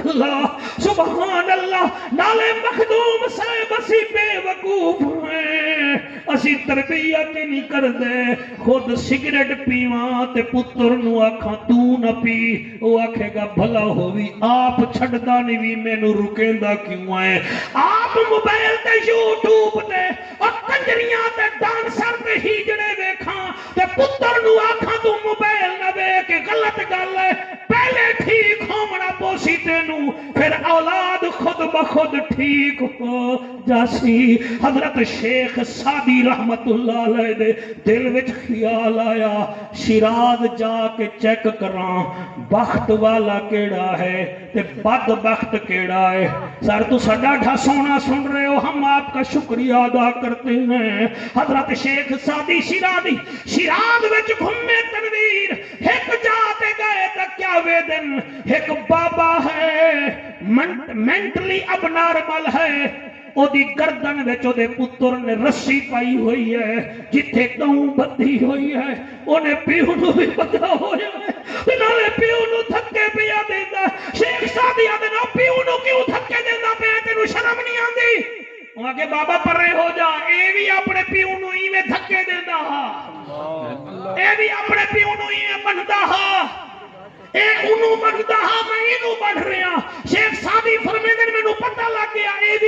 اللہ نالے مخدوم صاحب اسی بے وقوف ہیں اسی تربیت نہیں کر دے خود سگریٹ پیواں تے پتر نو آکھاں تو نہ پی وہ آکھے گا بھلا ہووی آپ چھڑدا نہیں بھی میں نو رکیندا کیوں ہے آپ آپ موبائل تے یوٹیوب تے اور کنجریاں تے ڈانسر تے ہی جڑے ویکھاں تے پتر نو آکھاں تو موبائل نہ ویکھ غلط گل ہے پہلے ٹھیک ہونا پوسی تینو پھر اولاد خود بخود ٹھیک ہو جاسی حضرت شیخ سعدی رحمت اللہ علیہ دے دل وچ خیال آیا شیراز جا کے چیک کراں بخت والا کیڑا ہے تے بد بخت کیڑا ہے سر تو سڈا ڈھا سونا سن رہے ہو ہم آپ کا شکریہ ادا کرتے ہیں حضرت شیخ سعدی شیراز وچ گھومے تنویر ایک جاتے گئے تک کیا وے دن ایک بابا ہے مینٹلی اب نارمل ہے او دی گردن وچ او دے پتر نے رسی پائی ہوئی ہے جتھے گاؤں بدھی ہوئی ہے اونے پیو نو بھی پتہ ہویا ہے نالے پیو نو تھکے پیا دیندا شیخ سعدی آدے نا پیو نو کیوں تھکے دیندا پیا تینوں شرم نہیں آندی وہ آگے بابا پرے ہو جا اے بھی اپنے پیو نو ایویں تھکے دیندا ہا اے بھی اپنے پیو نو ایویں بندا ہا اے انہوں بندا ہا میں انہوں بڑھ رہا شیخ سعدی فرمیدن میں نو پتہ لگ گیا اے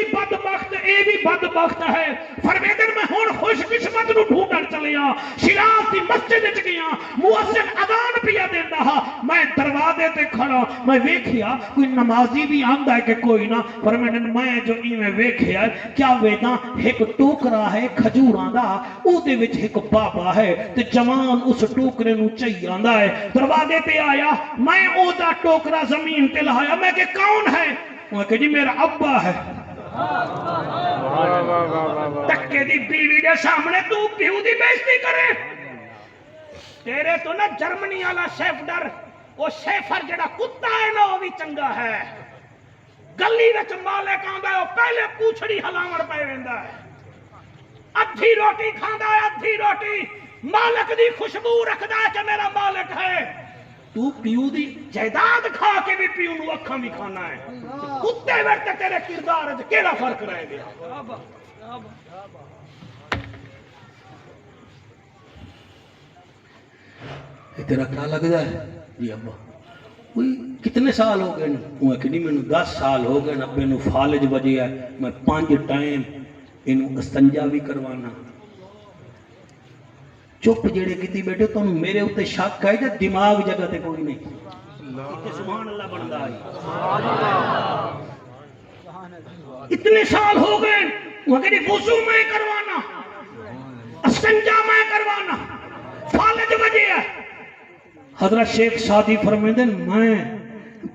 بھی بدبخت ہے فرمیدن میں ہون خوش قسمت نو ڈھونڈن چلیا شیراز دی مسجد وچ گیا مؤذن اذان پیا دیندا ہا میں دروازے تے کھڑا میں ویکھیا کوئی نمازی بھی آندا ہے کہ کوئی نہ فرمیدن میں جو ایویں ویکھیا کیا ویداں ایک ٹوکرا ہے کھجوراں دا او دے وچ ایک بابا ہے تے جوان اس ٹوکرے نو چئی آندا ہے دروازے تے آیا میں او دا ٹوکرا زمین تے لایا میں کہ کون ہے وہ کہ جی میرا ابا ہے تکے دی بیوی دے سامنے تو پیو دی بےزتی کرے تیرے تو نا جرمنی والا شیفڈر وہ شیفر جڑا کتا ہے نا وہ بھی چنگا ہے گلی وچ مالک آندا ہے وہ پہلے پوچھڑی ہلاون پے ویندا ہے ادھی روٹی کھاندا ہے ادھی روٹی مالک دی خوشبو رکھدا ہے کہ میرا مالک ہے تو پیو دی جائیداد کھا کے بھی پیو نو اکھاں بھی کھانا ہے کتے ورتے تیرے کردار وچ کیڑا فرق رہ گیا تیرا کیا لگتا ہے جی ابا کوئی کتنے سال ہو گئے وہ کہ نہیں مینوں 10 سال ہو گئے ابے نو فالج وجے ہے میں 5 ٹائم اینو استنجا بھی کروانا چپ جڑے کیتی بیٹھے تو میرے اوتے شک ہے کہ دماغ جگہ تے کوئی نہیں سبحان اللہ بندا ہے اتنے سال ہو گئے وہ کہ وضو میں کروانا استنجا میں کروانا فالج وجے ہے حضرت شیخ سعدی فرمیندے میں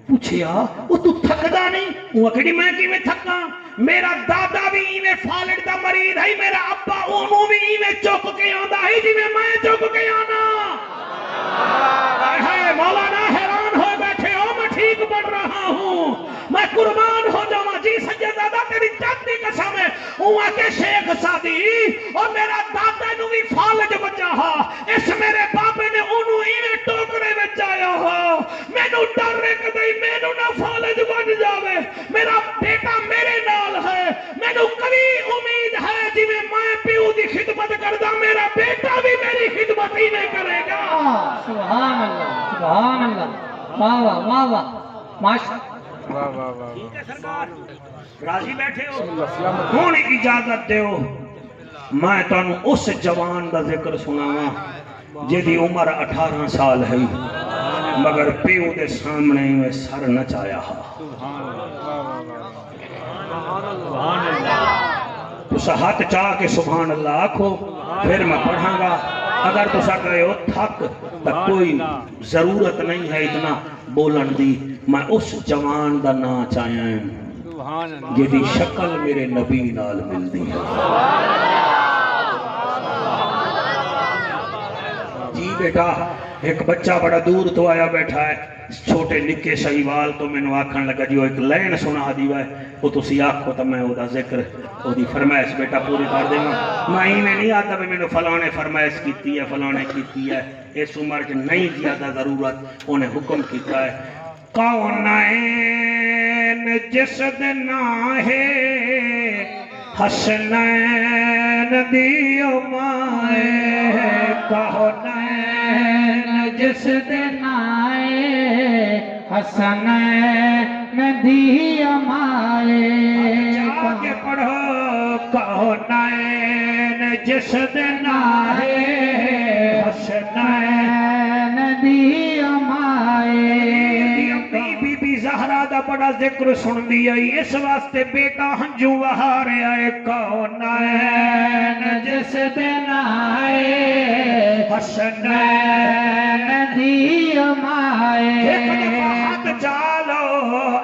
پوچھیا وہ تو تھکدا نہیں وہ کہ میں کیویں تھکاں میرا دادا بھی ایویں فالج دا مریض ہے میرا ابا اونوں بھی ایویں چک کے آندا ہے جویں میں چک کے آنا ہائے مولانا حیران ہو بیٹھے ہو میں ٹھیک پڑھ رہا ہوں میں قربان ہو جاواں جی سیدزادہ تیری جان دی قسم ہے وہ کہ شیخ سعدی اور میرا دادا نو بھی فالج بچا ہا اس میرے بابے نے اونوں ایویں ٹوکرے وچ آیا ہا مینوں ڈر ہے کدی مینوں نہ فالج بن جاوے میرا بیٹا میرے نال ہے مینوں کبھی امید ہے جویں میں پیو دی خدمت کردا میرا بیٹا بھی میری خدمت ہی نہیں کرے گا سبحان اللہ واہ واہ واہ واہ ماشاءاللہ ٹھیک ہے سرکار راضی بیٹھے ہو ہن اجازت دیو میں تانوں اس جوان دا ذکر سناواں جدی عمر 18 سال ہے مگر پیو دے سامنے میں سر نچایا اس ہاتھ چاہ کے سبحان اللہ آکھو پھر میں پڑھاں گا اگر تو سکھ رہے ہو تھک تو کوئی ضرورت نہیں ہے اتنا بولن دی میں اس جوان دا نا چاہیا ہوں جدی شکل میرے نبی نال ملدی ہے جی بیٹا ایک بچہ بڑا دور تو آیا بیٹھا ہے چھوٹے نکے شہیوال تو میں نے آکھن لگا جی وہ ایک لین سنا دیوا ہے وہ تسی آکھو تو میں وہ دا ذکر وہ دی فرمائش بیٹا پوری کر دیں گا میں ہی میں نہیں آتا میں نے فلانے فرمائش کیتی ہے فلانے کیتی ہے اس عمر کے نہیں زیادہ ضرورت انہیں حکم کیتا ہے کونین جسد ناہے حسنین دیو مائے کونین جسد نائے حسنین دیو مائے جا کے پڑھو کونین جس دن آئے حسنین دی امائے بی بی زہرا دا بڑا ذکر سن دیا اس واسطے بیٹا ہنجو وہارے آئے کونین جس دن آئے حسنین دی امائے ایک دفعہ ہاتھ چالو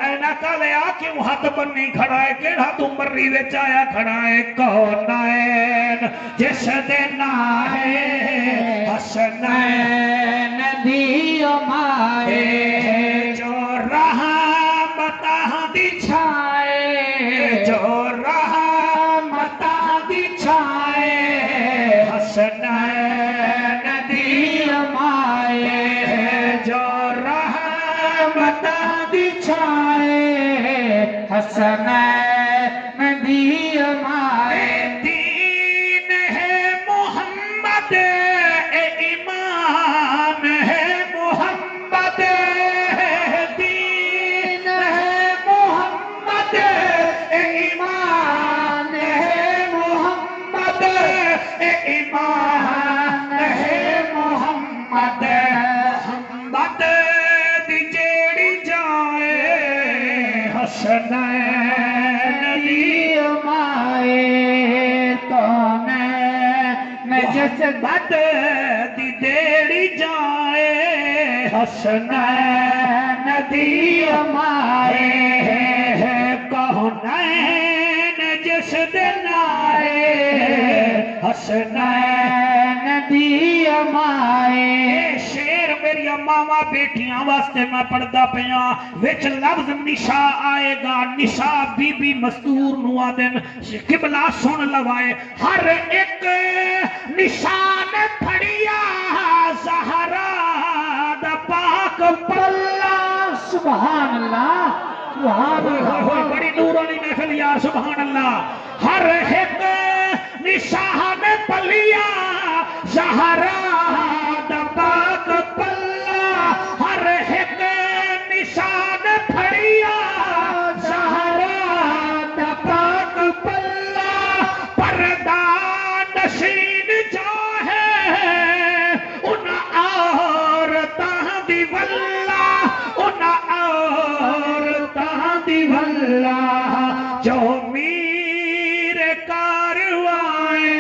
اینا کالے آکیوں ہاتھ بنی کھڑا ہے کیڑا تو مری وچ آیا کھڑا ہے کونین جس دن آئے حسنین دی امائے جو رحمتہ دی چھائے جو رحمتہ دی چھائے حسنین دی امائے جو رحمتہ دی چھائے حسنین دی امائے دین ہے محمد ایمان ہے محمد دین ہے محمد ایمان ہے محمد ایمان ہے محمد محمد دی جیڑی جائے حسنین دی امائے تو میں جس بد دی دیڑی جائے حسنین دی امائے کونین جس دن آئے حسنین دی امائے شیر میری ماما بیٹیاں واسطے میں پڑھدا پیاں وچ لفظ نشا آئے گا نشا بی بی مستور نو آدن قبلہ سن لوائے ہر ایک نشان پھڑیا زہرا دا پاک پلہ سبحان اللہ سبحان اللہ بڑی نورانی محفل یا سبحان اللہ ہر ایک نشان پلیا زہرا دا پاک پلہ ہر ایک نشان پھڑیا زہرا دا پاک پلہ پردہ نشین جو ہے ان عورتاں دی واللہ ان عورتاں دی واللہ جو میر کاروائے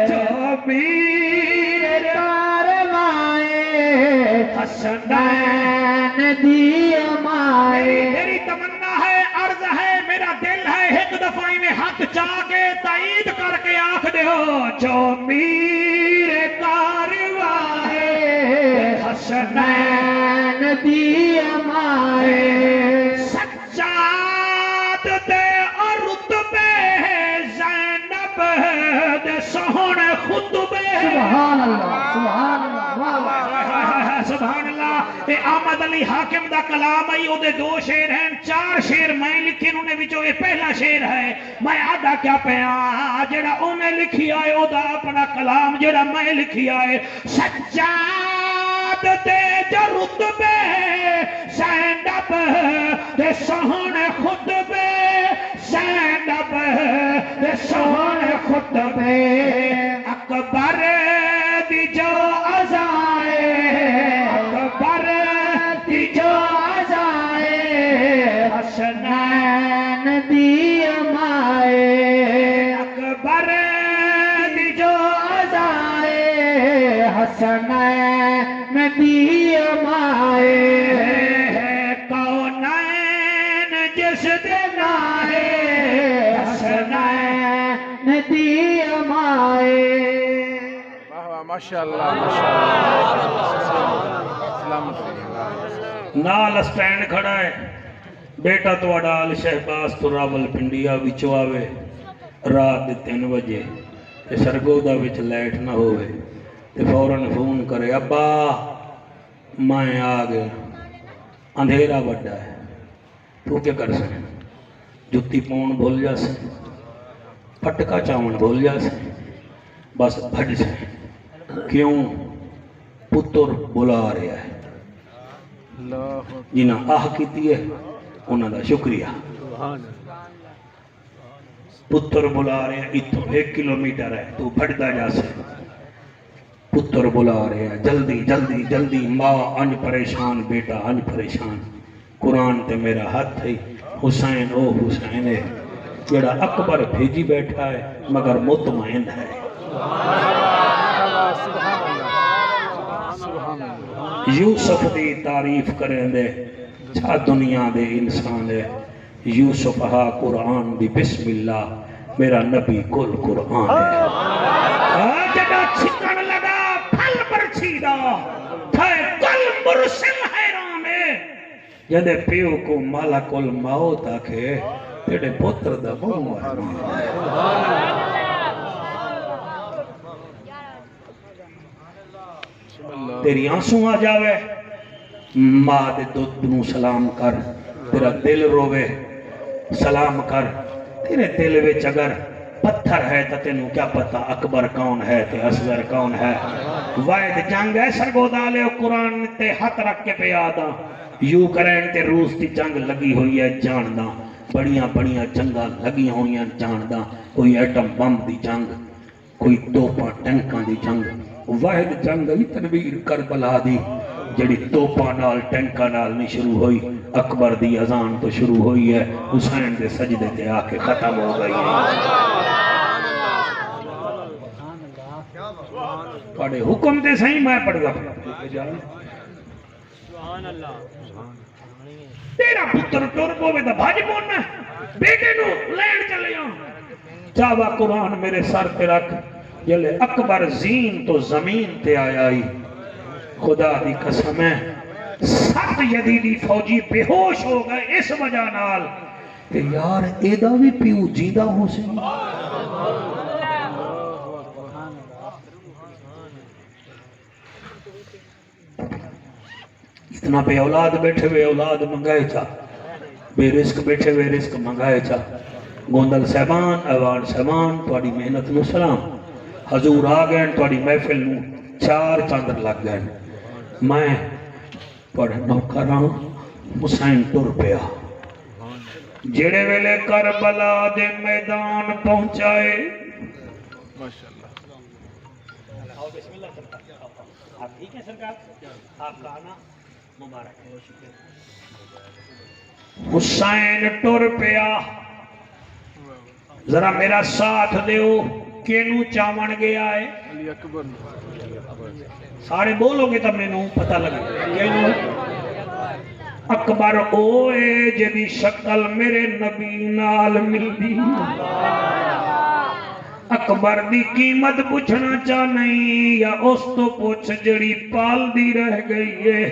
جو میر کاروائے حسنین دی امائے میری تمنا ہے عرض ہے میرا دل ہے ایک دفعہ میں ہاتھ چاہ کے تائید کر کے آنکھ دے ہو جو میر کاروائے حسنین دی امائے سجاد دے اور رتبے زینب دے سہن خطبے سبحان اللہ سبحان اللہ واہ واہ سبحان اللہ اے احمد علی حاکم دا کلام آئی او دے دو شیر ہیں چار شیر میں لکھے انہوں نے وچوں یہ پہلا شیر ہے میں آدھا کیا پیا جڑا انہیں لکھی آئے او دا اپنا کلام جڑا میں لکھی آئے سجاد دے جو رتبے زینب دے سہن خطبے زینب دے سہن خطبے اکبر دی جو ازائے اکبر دی جو ازائے حسنین دی امائے اکبر دی جو ازائے حسنین دی امائے کونین جس دن آئے حسنین دی امائے ماشاءاللہ نال سٹینڈ کھڑا ہے بیٹا تو اڈال شہباز تو راول پنڈیا وچو آوے رات 3 بجے تے سرگودا وچ لائٹ نہ ہوئے تے فوراً فون کرے ابا میں آ گیا اندھیرا بڑا ہے تو کیا کر سکے جتی پون بھول جا سے پھٹکا چاون بھول جا سے بس بھج سے کیوں پتر بلا رہا ہے جنہاں آہ کیتی ہے انہاں دا شکریہ پتر بلا رہے ہیں اتو 1 کلومیٹر ہے تو بڑھتا جا سے پتر بلا رہے ہیں جلدی جلدی جلدی ماں انج پریشان بیٹا انج پریشان قرآن تے میرا ہاتھ ہے حسین او حسین ہے جڑا اکبر بھیجی بیٹھا ہے مگر مطمئن ہے یوسف دی تعریف کریں دے چھا دنیا دے انسان ہے یوسف ہا قرآن دی بسم اللہ میرا نبی کل قرآن ہے جڑا چھکن لگا پھل برچیدہ تھے کل مرسل حیران ہے جدے پیو کو مالک الموت آکھے تیرے پتر دا منہ تیری آنسوں آ جاوے ماں دے دودھ نو سلام کر تیرا دل روے سلام کر تیرے دل وچ اگر پتھر ہے تو تینوں کیا پتا اکبر کون ہے تے اصغر کون ہے واحد جنگ ہے سرگودا لے قرآن تے ہاتھ رکھ کے پہ آدھا یوکرین تے روس دی جنگ لگی ہوئی ہے جاندہ بڑیاں بڑیاں جنگاں لگی ہوئی ہیں جاندہ کوئی ایٹم بم دی جنگ کوئی توپاں ٹینکاں دی جنگ واحد جنگ ہے تنویر کربلا دی جڑی توپاں نال ٹینکاں نال نہیں شروع ہوئی اکبر دی اذان تو شروع ہوئی ہے حسین دے سجدے تے آ کے ختم ہو گئی ہے پڑھے حکم تے صحیح میں پڑھ گا تیرا پتر ٹر پوے دا بھاج پونا بیٹے نو لین چلے ہوں چاوا قرآن میرے سر پہ رکھ جلے اکبر زین تو زمین تے آیا ہی خدا دی قسم ہے 7 یزیدی فوجی بے ہوش ہو گئے اس وجہ نال کہ یار ایدہ بھی پیو جیدہ ہو سی اتنا بے اولاد بیٹھے ہوئے اولاد منگائے چا بے رزق بیٹھے ہوئے رزق منگائے چا گوندل صاحبان ایوان صاحبان تواڈی محنت نو سلام حضور آ گئے تواڈی محفل نو 4 چاندر لگ گئے میں پڑھ نوکراں حسین ٹر پیا جڑے ویلے کربلا دے میدان پہنچائے ماشاءاللہ بسم اللہ سرکار آپ ٹھیک ہے سرکار آپ کا آنا مبارک ہے حسین ٹر پیا ذرا میرا ساتھ دیو کینو چاون گیا ہے علی اکبر سارے بولو گے تب میں نوں پتہ لگے کینو اکبر اوے جدی شکل میرے نبی نال ملدی اکبر دی قیمت پوچھنا چاہ نہیں یا اس تو پوچھ جڑی پال دی رہ گئی ہے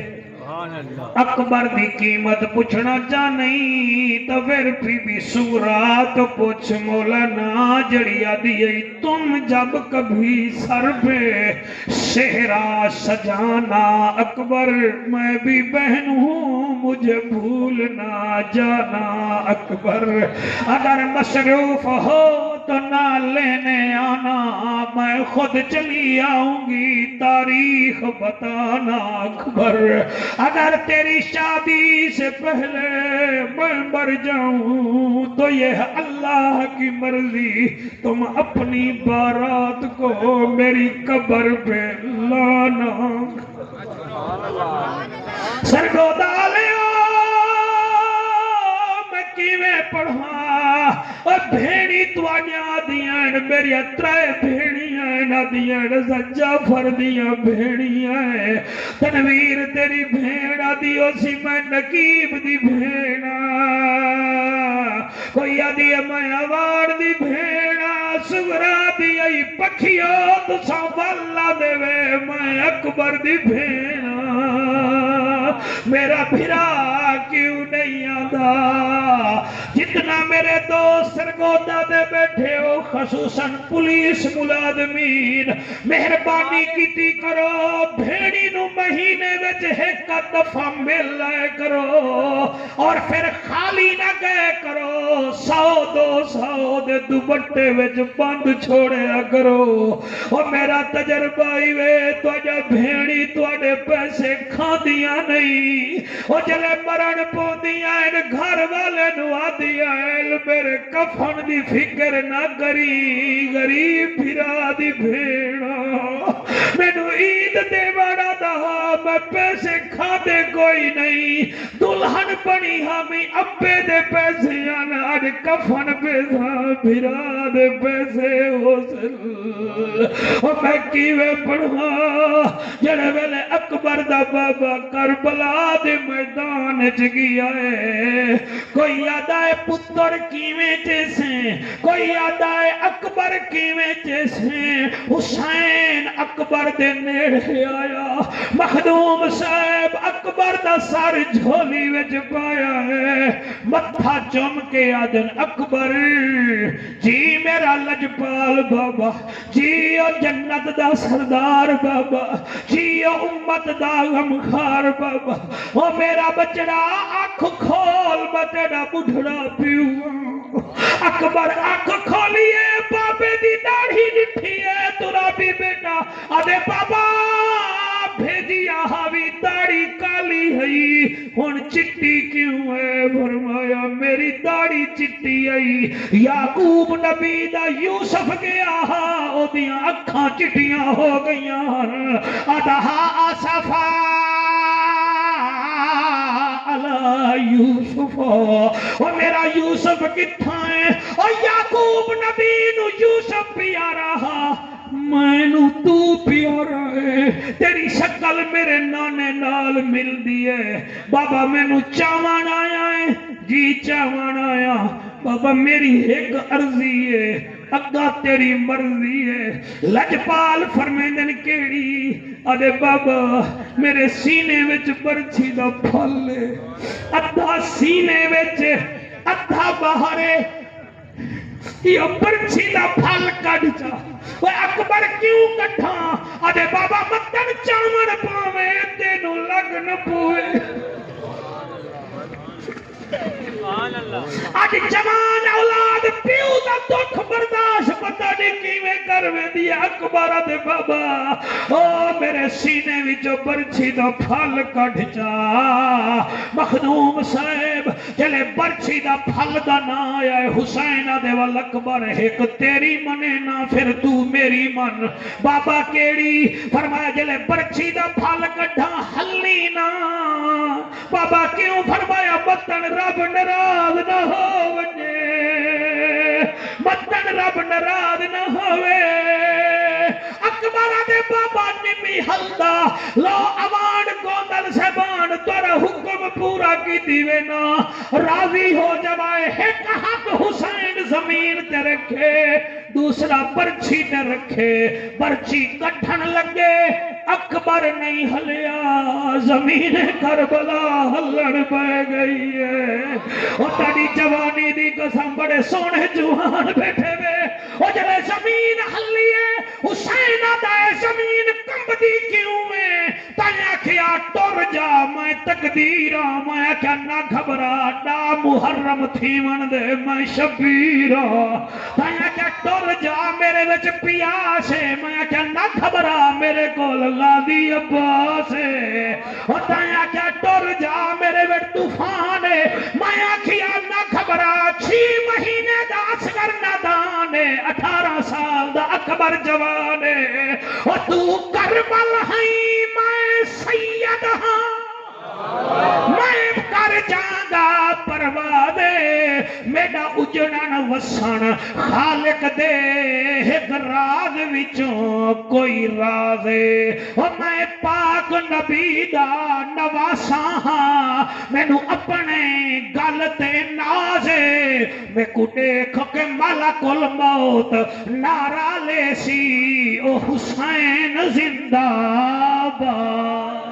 اکبر دی قیمت پوچھنا چاہ نہیں تو پھر بھی سورات پوچھ مولانا جڑیا دیئی تم جب کبھی سر پہ صحرا سجانا اکبر میں بھی بہن ہوں مجھے بھولنا جانا اکبر اگر مصروف ہو تو نہ لینے آنا میں خود چلی آؤں گی تاریخ بتانا اکبر اگر تیری شادی سے پہلے میں مر جاؤں تو یہ اللہ کی مرضی تم اپنی بارات کو میری قبر پہ لانا سرگودا لیو میں کیویں پڑھا اور بھیڑی توانیاں دیاں میری اترائے بھیڑیاں دیاں سجا فردیاں بھیڑیاں تنویر تیری بھیڑا دیو سی میں نقیب دی بھیڑا کوئی آدھی میں آوار دی بھیڑا سورا دی ای پکھیو تو سنبھالا دے وے میں اکبر دی بھیڑا میرا بھرا کیوں نہیں آدھا جتنا میرے دوست سرگودا دے بیٹھے ہو خصوصاً پولیس ملازمین مہربانی کیتی کرو بھیڑی نو مہینے وچ ایک دفعہ مل لائے کرو اور پھر خالی نہ گئے کرو 100-200 دے دوپٹے وچ بند چھوڑیا کرو اور میرا تجربہ ہی وے تو جا بھیڑی تواڈے پیسے کھاندیاں نہیں او جلے مرن پوندیاں گھر والے نو آدیاں میرے کفن دی فکر نہ کری غریب پھرا دی بھیڑا مینو عید دے بڑا دا میں پیسے کھاتے کوئی نہیں دلہن بنی ہمیں ابے دے پیسے آنا آج کفن پیسہ بھرا دے پیسے حسن میں کیوے پڑھا جڑے ویلے اکبر دا بابا کربلا دے میدان چ گیا ہے کوئی یاد آئے پتر کیویں جیسے کوئی یاد آئے اکبر کیویں جیسے حسین اکبر دے نیڑے آیا مخدوم صاحب اکبر دا سر جھولی وچ پایا ہے متھا چوم کے آدن اکبر جی میرا لجپال بابا جی او جنت دا سردار بابا جی او امت دا غمخار بابا او میرا بچڑا آنکھ کھول بچڑا بڑھڑا پیو اکبر آنکھ کھولیے بابے دی داڑھی ڈٹھی ہے ترا بھی بیٹا آدھے بابا بھیجیا ہاوی داڑھی کالی ہے ہن چٹی کیوں ہے فرمایا میری داڑھی چٹی ہے یعقوب نبی دا یوسف گیا او دیاں اکھاں چٹیاں ہو گئیاں آدھا آصفا یوسف او میرا یوسف کتھاں ہے او یعقوب نبی نو یوسف پیارا مینو تو پیارا ہے تیری شکل میرے نانے نال مل دی ہے بابا مینو چاوان آیا ہے جی چاوان آیا بابا میری ایک عرضی ہے اگا تیری مرضی ہے لجپال فرمیندن کیڑی آدھے بابا میرے سینے وچ برچھی دا پھل ہے ادھا سینے وچ ادھا باہرے یہ برچھی دا پھل کڑ جا وہ اکبر کیوں کٹھا آدھے بابا مطن چاون پاوے تینو لگ نہ پوئے آج جوان اولاد پیو دا دکھ برداشت پتہ نہیں کیویں کر ویندی اکبر دے بابا او میرے سینے وچوں برچھی دا پھل کڈ جا مخدوم صاحب جلے برچھی دا پھل دا نا آیا ہے حسین دے ول اکبر ایک تیری منے نا پھر تو میری من بابا کیڑی فرمایا جلے برچھی دا پھل کڈھا ہلی نا بابا کیوں فرمایا متن رب ناراض نہ ہو وجے متن رب ناراض نہ ہوئے اکبر دے بابا نمی حلدہ لو اوان گوندل سبان تورا حکم پورا کی دیوے نا راضی ہو جوائے ایک حق حسین زمین تے رکھے دوسرا برچھی تے رکھے برچھی کٹھن لگے اکبر نہیں ہلیا زمین کربلا ہلڑ پہ گئی ہے وہ تڑی جوانی دی قسم بڑے سونے جوان بیٹھے وے وہ جلے زمین ہلیے حسین دائے زمین کمبدی کیوں ہے تایا کیا ٹور جا میں تقدیرہ میں کیا نہ گھبرا ڈا محرم تھی من دے میں شبیرہ تایا کیا ٹور جا میرے وچ پیاسے میں کیا نہ گھبرا میرے کو غازی عباس اور تایا کیا ٹور جا میرے وچ طوفان میں کیا نہ گھبرا 6 مہینے دا اصغر نادان 18 سال دا اکبر جوان اور تو کربل ہیں میں سید ہاں میں کر جاگا پروادے میڈا اجڑن وسن خالق دے ایک راز وچوں کوئی راز اور میں پاک نبی دا نواساں ہاں مینوں اپنے گل تے ناز میں کو دیکھ کے ملک الموت نعرہ لے سی او حسین زندہ باد